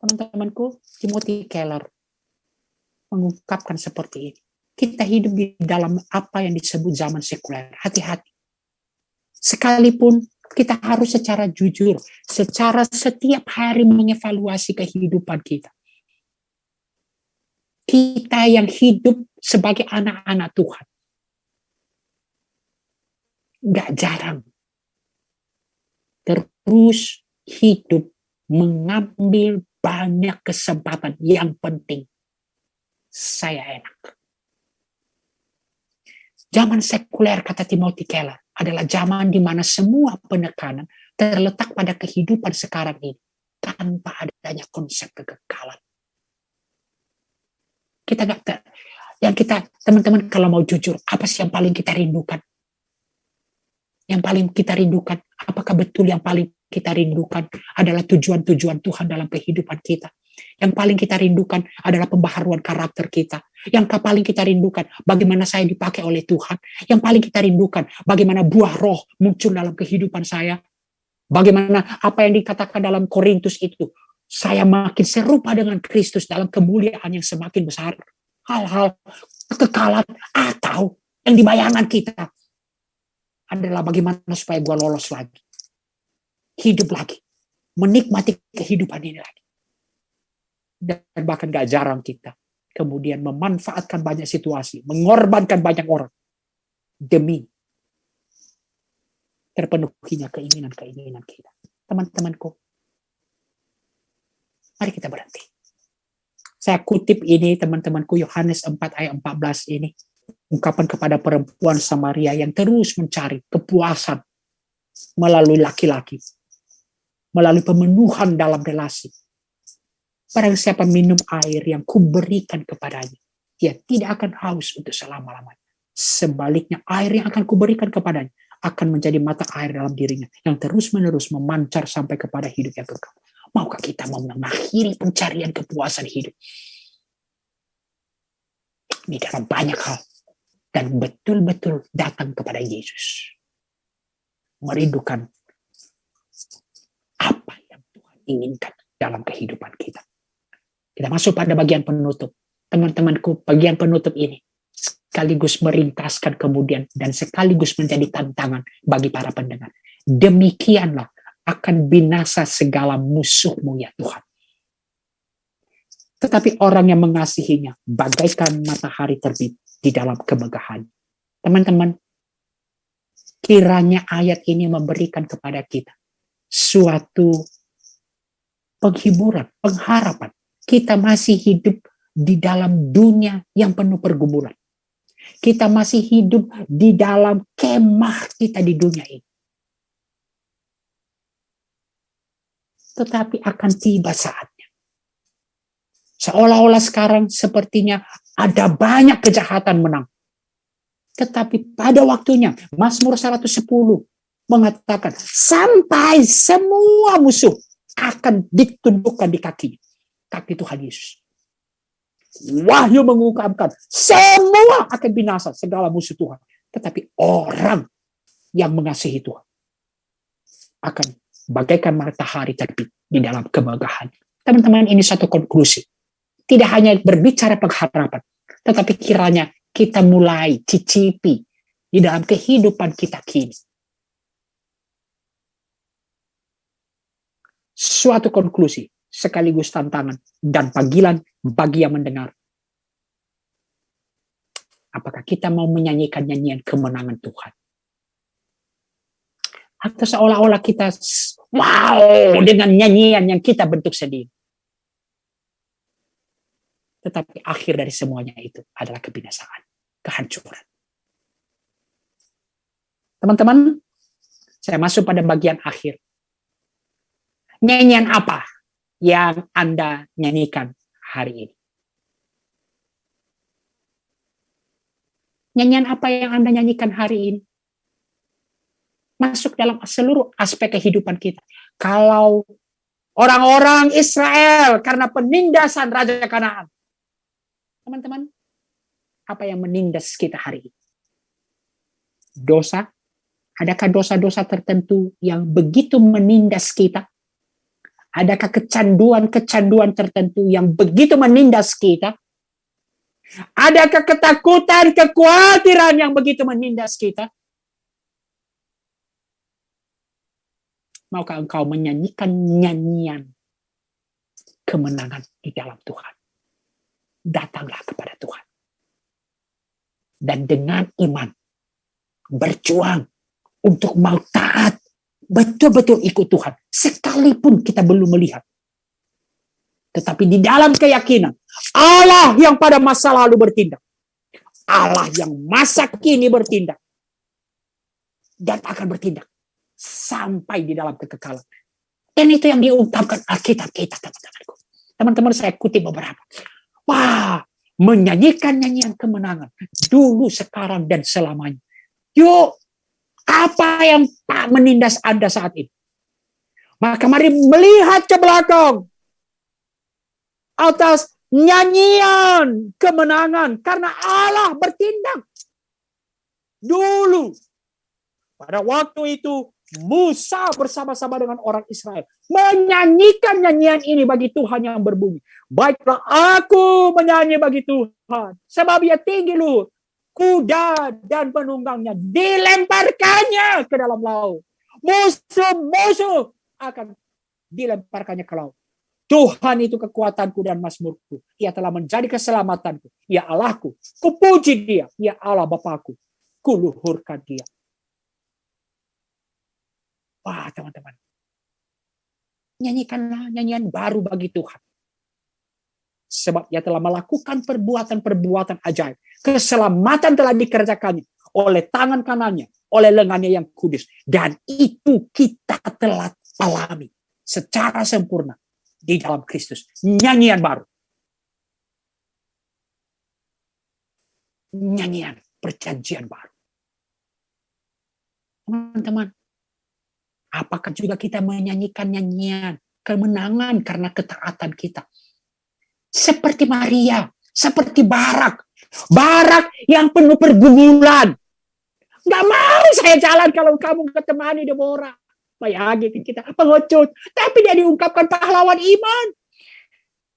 Teman-temanku, Timothy Keller mengungkapkan seperti ini. Kita hidup di dalam apa yang disebut zaman sekuler. Hati-hati. Sekalipun kita harus secara jujur, secara setiap hari mengevaluasi kehidupan kita. Kita yang hidup sebagai anak-anak Tuhan, gak jarang terus hidup mengambil banyak kesempatan. Yang penting saya enak. Zaman sekuler, kata Timothy Keller, adalah zaman di mana semua penekanan terletak pada kehidupan sekarang ini tanpa adanya konsep kekekalan. Teman-teman, kalau mau jujur, apa sih yang paling kita rindukan? Yang paling kita rindukan, apakah betul yang paling kita rindukan adalah tujuan-tujuan Tuhan dalam kehidupan kita? Yang paling kita rindukan adalah pembaharuan karakter kita. Yang paling kita rindukan, bagaimana saya dipakai oleh Tuhan. Yang paling kita rindukan, bagaimana buah roh muncul dalam kehidupan saya. Bagaimana apa yang dikatakan dalam Korintus itu, saya makin serupa dengan Kristus dalam kemuliaan yang semakin besar. Hal-hal kekekalan atau yang dibayangkan kita adalah bagaimana supaya gue lolos lagi. Hidup lagi. Menikmati kehidupan ini lagi. Dan bahkan gak jarang kita kemudian memanfaatkan banyak situasi, mengorbankan banyak orang demi terpenuhinya keinginan-keinginan kita. Teman-temanku, mari kita berhenti. Saya kutip ini, teman-temanku, Yohanes 4 ayat 14 ini. Ungkapan kepada perempuan Samaria yang terus mencari kepuasan melalui laki-laki. Melalui pemenuhan dalam relasi. Barang siapa minum air yang kuberikan kepadanya, ia tidak akan haus untuk selama-lamanya. Sebaliknya, air yang akan kuberikan kepadanya akan menjadi mata air dalam dirinya yang terus-menerus memancar sampai kepada hidup yang kekal. Maukah kita mau mengakhiri pencarian kepuasan hidup di dalam banyak hal dan betul-betul datang kepada Yesus, merindukan apa yang Tuhan inginkan dalam kehidupan kita. Kita masuk pada bagian penutup. Teman-temanku, bagian penutup ini sekaligus meringkaskan kemudian dan sekaligus menjadi tantangan bagi para pendengar. Demikianlah akan binasa segala musuhmu ya Tuhan. Tetapi orang yang mengasihinya bagaikan matahari terbit di dalam kemegahan. Teman-teman, kiranya ayat ini memberikan kepada kita suatu penghiburan, pengharapan. Kita masih hidup di dalam dunia yang penuh pergumulan. Kita masih hidup di dalam kemah kita di dunia ini. Tetapi akan tiba saatnya. Seolah-olah sekarang sepertinya ada banyak kejahatan menang. Tetapi pada waktunya, Mazmur 110 mengatakan, sampai semua musuh akan ditundukkan di kakinya. Kaki Tuhan Yesus. Wahyu mengungkapkan semua akan binasa segala musuh Tuhan. Tetapi orang yang mengasihi Tuhan akan bagaikan matahari terbit di dalam kemegahan. Teman-teman, ini satu konklusi. Tidak hanya berbicara pengharapan, tetapi kiranya kita mulai cicipi di dalam kehidupan kita kini. Suatu konklusi sekaligus tantangan dan panggilan bagi yang mendengar. Apakah kita mau menyanyikan nyanyian kemenangan Tuhan? Atau seolah-olah kita wow dengan nyanyian yang kita bentuk sendiri. Tetapi akhir dari semuanya itu adalah kebinasaan, kehancuran. Teman-teman, saya masuk pada bagian akhir. Nyanyian apa yang Anda nyanyikan hari ini? Nyanyian apa yang Anda nyanyikan hari ini? Masuk dalam seluruh aspek kehidupan kita. Kalau orang-orang Israel karena penindasan Raja Kanaan. Teman-teman, apa yang menindas kita hari ini? Dosa? Adakah dosa-dosa tertentu yang begitu menindas kita? Adakah kecanduan-kecanduan tertentu yang begitu menindas kita? Adakah ketakutan, kekhawatiran yang begitu menindas kita? Maukah engkau menyanyikan nyanyian kemenangan di dalam Tuhan? Datanglah kepada Tuhan. Dan dengan iman, berjuang untuk mau taat, betul-betul ikut Tuhan. Sekalipun kita belum melihat. Tetapi di dalam keyakinan, Allah yang pada masa lalu bertindak. Allah yang masa kini bertindak. Dan akan bertindak. Sampai di dalam kekekalan. Dan itu yang diungkapkan Alkitab kita, teman-temanku. Teman-teman, saya kutip beberapa. Wah, menyanyikan nyanyian kemenangan. Dulu, sekarang, dan selamanya. Yuk, apa yang tak menindas Anda saat ini? Maka mari melihat ke belakang. Atas nyanyian kemenangan. Karena Allah bertindak. Dulu. Pada waktu itu, Musa bersama-sama dengan orang Israel. Menyanyikan nyanyian ini bagi Tuhan yang berbunyi. Baiklah aku menyanyi bagi Tuhan. Sebab ia tinggi luhur. Kuda dan penunggangnya dilemparkannya ke dalam laut. Musuh-musuh akan dilemparkannya ke laut. Tuhan itu kekuatanku dan mazmurku. Ia telah menjadi keselamatanku. Ia Allahku. Kupuji dia. Ia Allah Bapakku. Kuluhurkan dia. Wah, teman-teman. Nyanyikanlah nyanyian baru bagi Tuhan. Sebab ia telah melakukan perbuatan-perbuatan ajaib. Keselamatan telah dikerjakannya oleh tangan kanannya, oleh lengannya yang kudus. Dan itu kita telah alami secara sempurna di dalam Kristus. Nyanyian baru. Nyanyian perjanjian baru. Teman-teman, apakah juga kita menyanyikan nyanyian kemenangan karena ketaatan kita? Seperti Maria, seperti Barak. Barak yang penuh pergumulan. Gak mau saya jalan kalau kamu ketemani Deborah. Bayangin kita pengecut. Tapi dia diungkapkan pahlawan iman.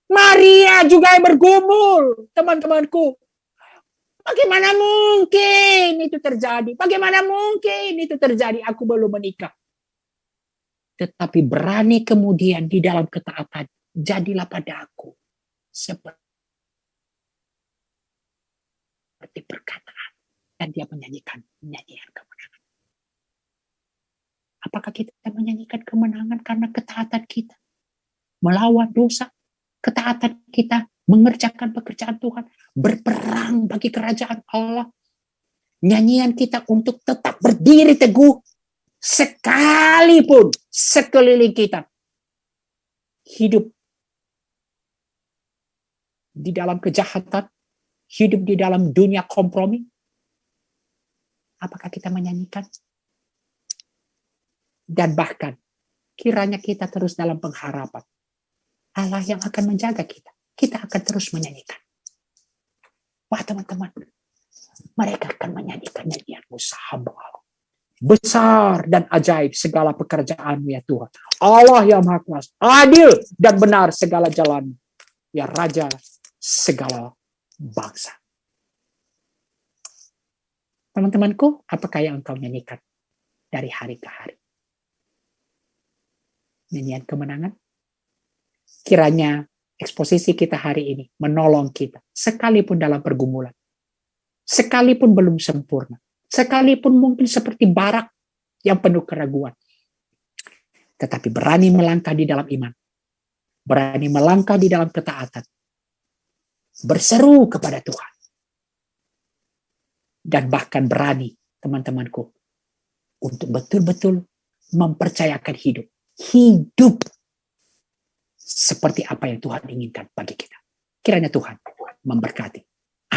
Maria juga yang bergumul, teman-temanku. Bagaimana mungkin itu terjadi? Bagaimana mungkin itu terjadi? Aku belum menikah. Tetapi berani kemudian di dalam ketaatan. Jadilah pada aku seperti perkataan. Dan dia menyanyikan nyanyian kemenangan. Apakah kita menyanyikan kemenangan karena ketaatan kita? Melawan dosa. Ketaatan kita mengerjakan pekerjaan Tuhan. Berperang bagi kerajaan Allah. Nyanyian kita untuk tetap berdiri teguh. Sekalipun sekeliling kita hidup di dalam kejahatan, hidup di dalam dunia kompromi. Apakah kita menyanyikan? Dan bahkan kiranya kita terus dalam pengharapan. Allah yang akan menjaga kita. Kita akan terus menyanyikan. Wah teman-teman, mereka akan menyanyikan nyanyian usaha Allah. Besar dan ajaib segala pekerjaanmu ya Tuhan. Allah yang maha kuasa, adil dan benar segala jalan. Ya Raja segala bangsa. Teman-temanku, apakah yang engkau nyanyikan dari hari ke hari? Nyanyian kemenangan? Kiranya eksposisi kita hari ini menolong kita, sekalipun dalam pergumulan, sekalipun belum sempurna, sekalipun mungkin seperti Barak yang penuh keraguan, tetapi berani melangkah di dalam iman, berani melangkah di dalam ketaatan, berseru kepada Tuhan, dan bahkan berani, teman-temanku, untuk betul-betul mempercayakan hidup seperti apa yang Tuhan inginkan bagi kita. Kiranya Tuhan memberkati.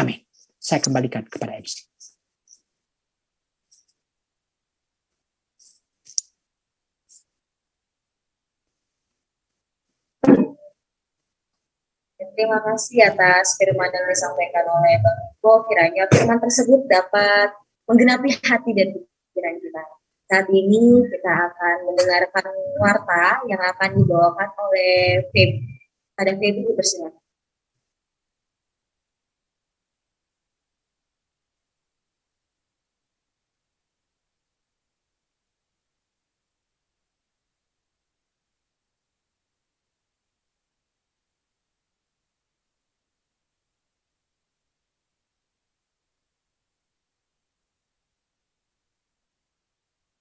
Amin. Saya kembalikan kepada MC. Terima kasih atas firman yang disampaikan oleh Bang Iko. Kiranya firman tersebut dapat menggenapi hati dan pikiran kita. Saat ini kita akan mendengarkan warta yang akan dibawakan oleh Feby. Ada Feby, bersilakan.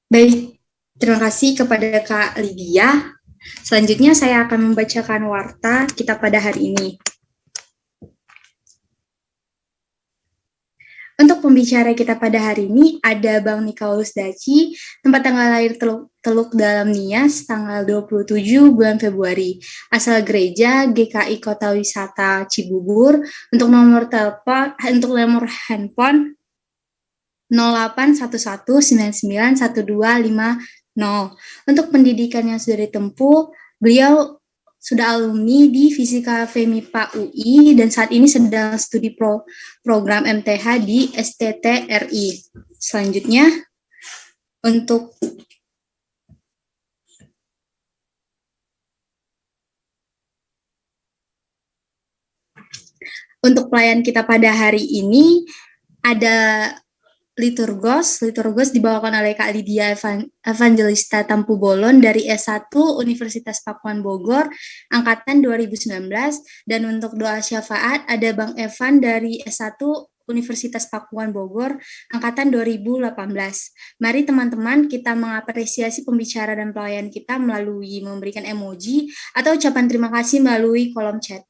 Baik, terima kasih kepada Kak Lydia. Selanjutnya saya akan membacakan warta kita pada hari ini. Untuk pembicara kita pada hari ini ada Bang Nikaulus Daci, tempat tanggal lahir Teluk Dalam Nias, tanggal 27 bulan Februari. Asal gereja GKI Kota Wisata Cibubur. Untuk nomor telepon, untuk nomor handphone 0811991250. Untuk pendidikan yang sudah ditempuh, beliau sudah alumni di Fisika FEMIPA UI dan saat ini sedang studi program MTH di STTRI. Selanjutnya, untuk pelayan kita pada hari ini ada Liturgos dibawakan oleh Kak Lydia Evangelista Tampu Bolon dari S1 Universitas Pakuan Bogor, Angkatan 2019. Dan untuk doa syafaat ada Bang Evan dari S1 Universitas Pakuan Bogor, Angkatan 2018. Mari teman-teman kita mengapresiasi pembicara dan pelayan kita melalui memberikan emoji atau ucapan terima kasih melalui kolom chat.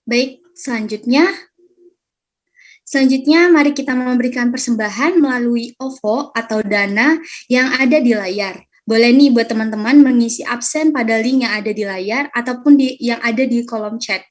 Baik, selanjutnya mari kita memberikan persembahan melalui OVO atau Dana yang ada di layar. Boleh nih buat teman-teman mengisi absen pada link yang ada di layar ataupun yang ada di kolom chat.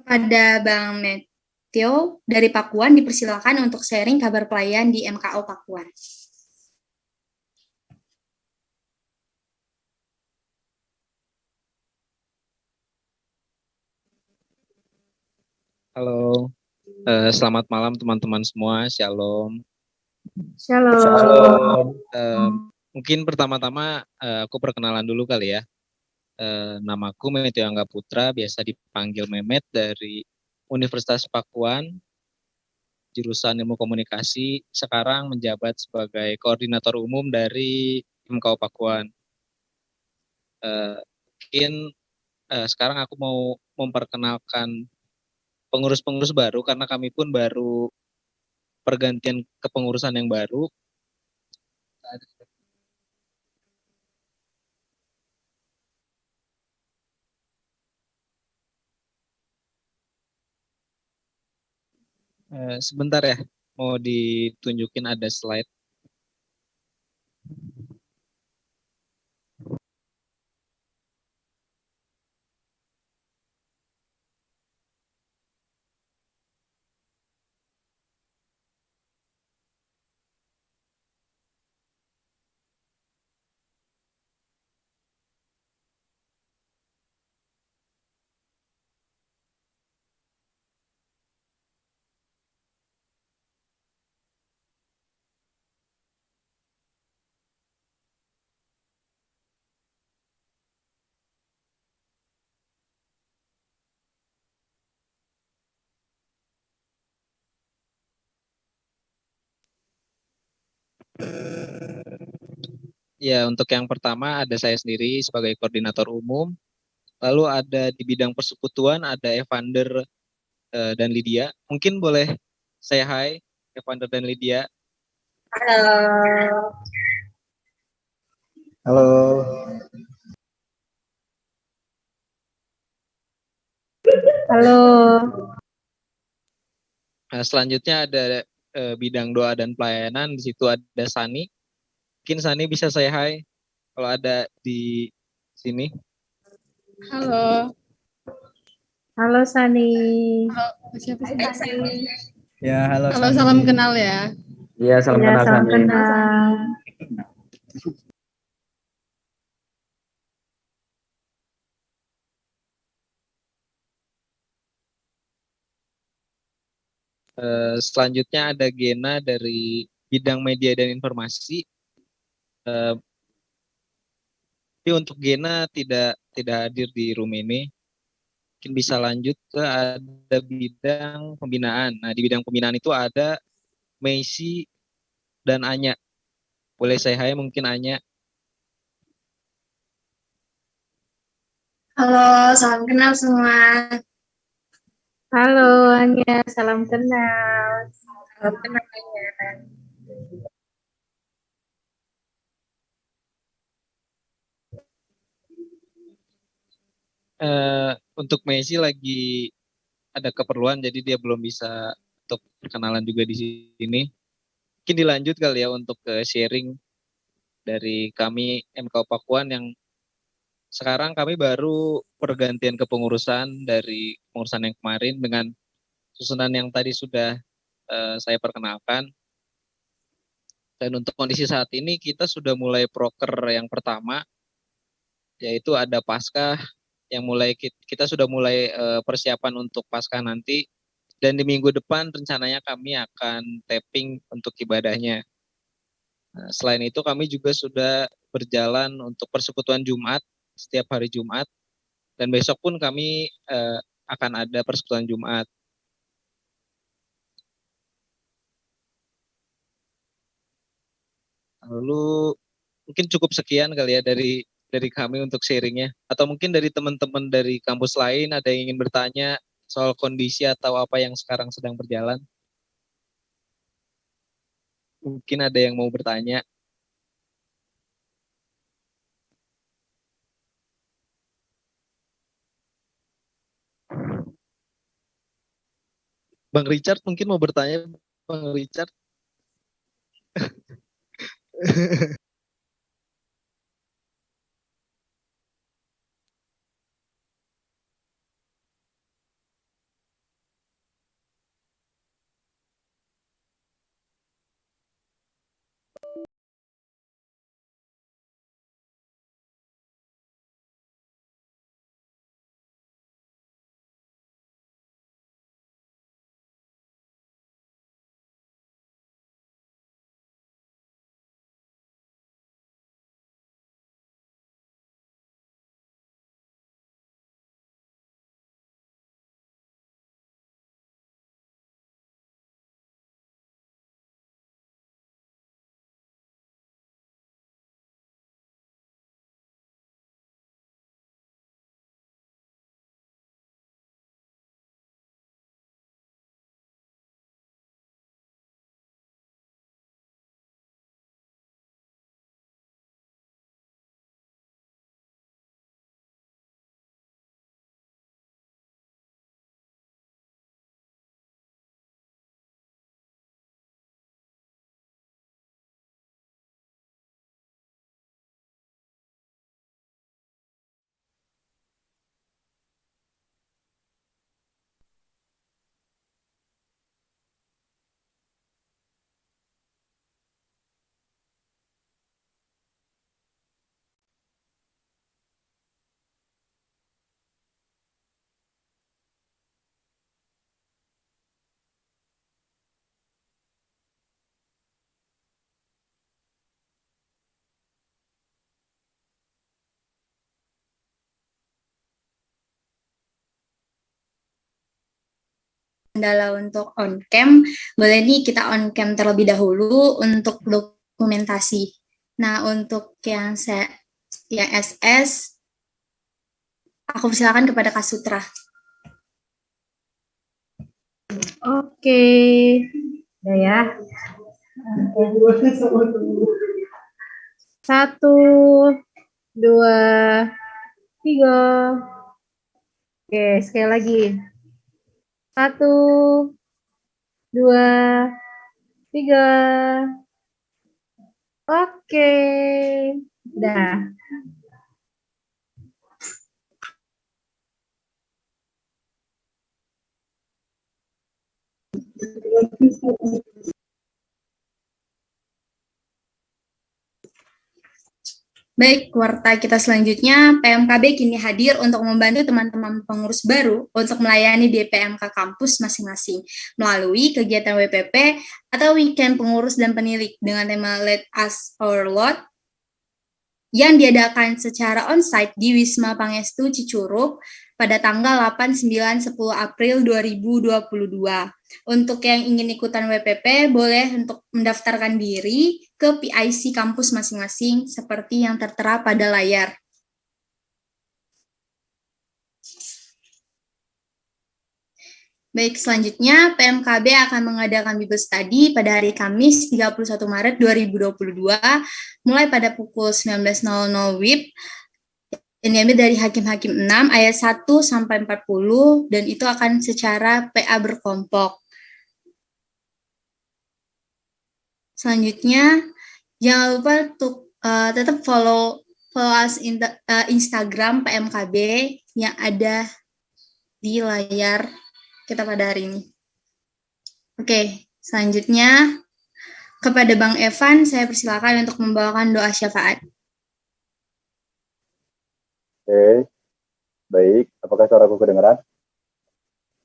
Kepada Bang Meteo dari Pakuan dipersilakan untuk sharing kabar pelayan di MKO Pakuan. Halo, selamat malam teman-teman semua, Shalom. Shalom. Mungkin pertama-tama aku perkenalan dulu kali ya. Namaku Meteo Angga Putra, biasa dipanggil Memet dari Universitas Pakuan, jurusan Ilmu Komunikasi, sekarang menjabat sebagai koordinator umum dari MKO Pakuan. Mungkin sekarang aku mau memperkenalkan pengurus-pengurus baru karena kami pun baru pergantian kepengurusan yang baru. Sebentar ya, mau ditunjukin ada slide. Ya, untuk yang pertama ada saya sendiri sebagai koordinator umum. Lalu ada di bidang persekutuan ada Evander dan Lydia. Mungkin boleh saya hai Evander dan Lydia. Halo. Halo. Halo. Nah, selanjutnya ada bidang doa dan pelayanan. Di situ ada Sani. Mungkin Sani bisa saya hai kalau ada di sini. Halo. Halo Sani. Halo, siapa sih? Hai Sani. Ya, halo. Halo, salam kenal ya. Iya, salam kenal Salam Sani. kenal. Selanjutnya ada Gena dari bidang media dan informasi. Tapi untuk Gena tidak hadir di room ini. Mungkin bisa lanjut ke ada bidang pembinaan. Nah, di bidang pembinaan itu ada Messi dan Anya. Boleh saya hai mungkin Anya. Halo, salam kenal semua. Halo Anya, salam kenal. Salam kenal Anya. Untuk Messi lagi ada keperluan jadi dia belum bisa untuk perkenalan juga di sini. mungkin dilanjut kali ya untuk sharing dari kami MKU Pakuan yang sekarang kami baru pergantian kepengurusan dari pengurusan yang kemarin dengan susunan yang tadi sudah saya perkenalkan. Dan untuk kondisi saat ini kita sudah mulai proker yang pertama, yaitu ada Paskah yang kita sudah mulai persiapan untuk Paskah nanti. Dan di minggu depan rencananya kami akan tapping untuk ibadahnya. Nah, selain itu kami juga sudah berjalan untuk persekutuan Jumat setiap hari Jumat. Dan besok pun kami akan ada persekutuan Jumat. Lalu mungkin cukup sekian kali ya dari kami untuk sharingnya. Atau mungkin dari teman-teman dari kampus lain ada yang ingin bertanya soal kondisi atau apa yang sekarang sedang berjalan. Mungkin ada yang mau bertanya. Bang Richard mungkin mau bertanya, Bang Richard. Kendala untuk on cam, boleh nih kita on cam terlebih dahulu untuk dokumentasi. Nah, untuk yang SS, aku persilakan kepada Kak Sutra. Oke, udah ya. Satu, dua, tiga. Oke, sekali lagi. Satu, dua, tiga. Oke, udah. Baik, kuartal kita selanjutnya, PMKB kini hadir untuk membantu teman-teman pengurus baru untuk melayani di PMK kampus masing-masing melalui kegiatan WPP atau Weekend Pengurus dan Penilik dengan tema Let Us Our Lord yang diadakan secara onsite di Wisma Pangestu Cicurug pada tanggal 8, 9, 10 April 2022. Untuk yang ingin ikutan WPP, boleh untuk mendaftarkan diri ke PIC kampus masing-masing seperti yang tertera pada layar. Baik, selanjutnya PMKB akan mengadakan Bible Study pada hari Kamis 31 Maret 2022 mulai pada pukul 19.00 WIB yang diambil dari Hakim-Hakim 6 ayat 1 sampai 40 dan itu akan secara PA berkelompok. Selanjutnya, jangan lupa untuk tetap follow us Instagram PMKB yang ada di layar kita pada hari ini. Oke, selanjutnya kepada Bang Evan, saya persilakan untuk membawakan doa syafaat. Oke, baik. Apakah suaraku kedengaran?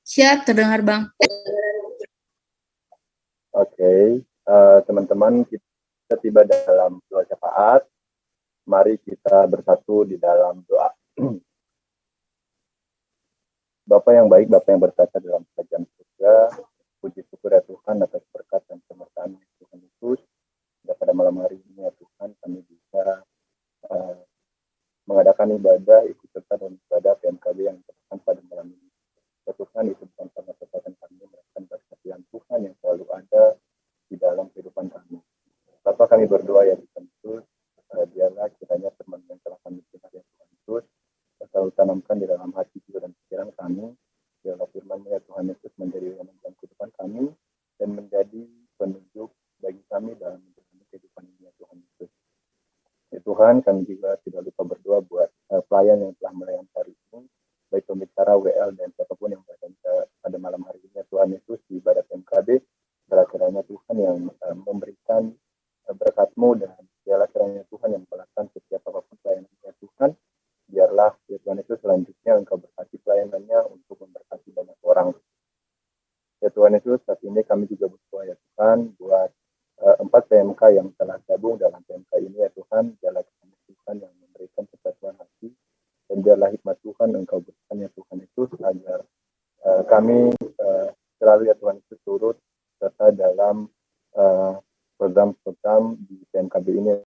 Siap, terdengar Bang. Oke, teman-teman, kita tiba dalam doa syafaat. Mari kita bersatu di dalam doa. Bapa yang baik, Bapa yang berkata dalam kerajaan surga, puji syukur ya Tuhan atas berkat dan keberkahan Tuhan Yesus. Pada malam hari ini ya Tuhan, kami bisa mengadakan ibadah, ikut serta dalam ibadah PMKB yang dilakukan pada malam ini. Ya Tuhan, itu bukan karena kekuatan kami, melainkan kesetiaan Tuhan yang selalu ada di dalam kehidupan kami. Bapa, kami berdoa ya Tuhan Yesus, biarlah kiranya firman yang telah kami dengar ya Tuhan Yesus, selalu tanamkan di dalam hati jiwa dan pikiran kami. Biarlah firman ya Tuhan Yesus menjadi dalam kehidupan kami dan menjadi penunjuk bagi kami dalam menjalani kehidupan ini ya Tuhan Yesus. Ya Tuhan, kami juga tidak lupa berdoa buat pelayan yang telah melayani hari ini, baik pembicara, WL, dan siapapun yang berada pada malam hari ini ya Tuhan Yesus di ibadah PMKB. Biarlah kiranya Tuhan yang memberikan berkat-Mu dan biarlah kiranya Tuhan yang membalaskan setiap apapun pelayanannya Tuhan. Biarlah ya Tuhan Yesus selanjutnya Engkau berkati pelayanannya untuk memberkati banyak orang. Ya Tuhan Yesus, saat ini kami juga berdoa ya Tuhan buat 4 PMK yang telah gabung dalam PMK ini ya Tuhan. Biarlah Tuhan yang memberikan kesatuan hati dan biarlah hikmat Tuhan Engkau berikan ya Tuhan Yesus agar kami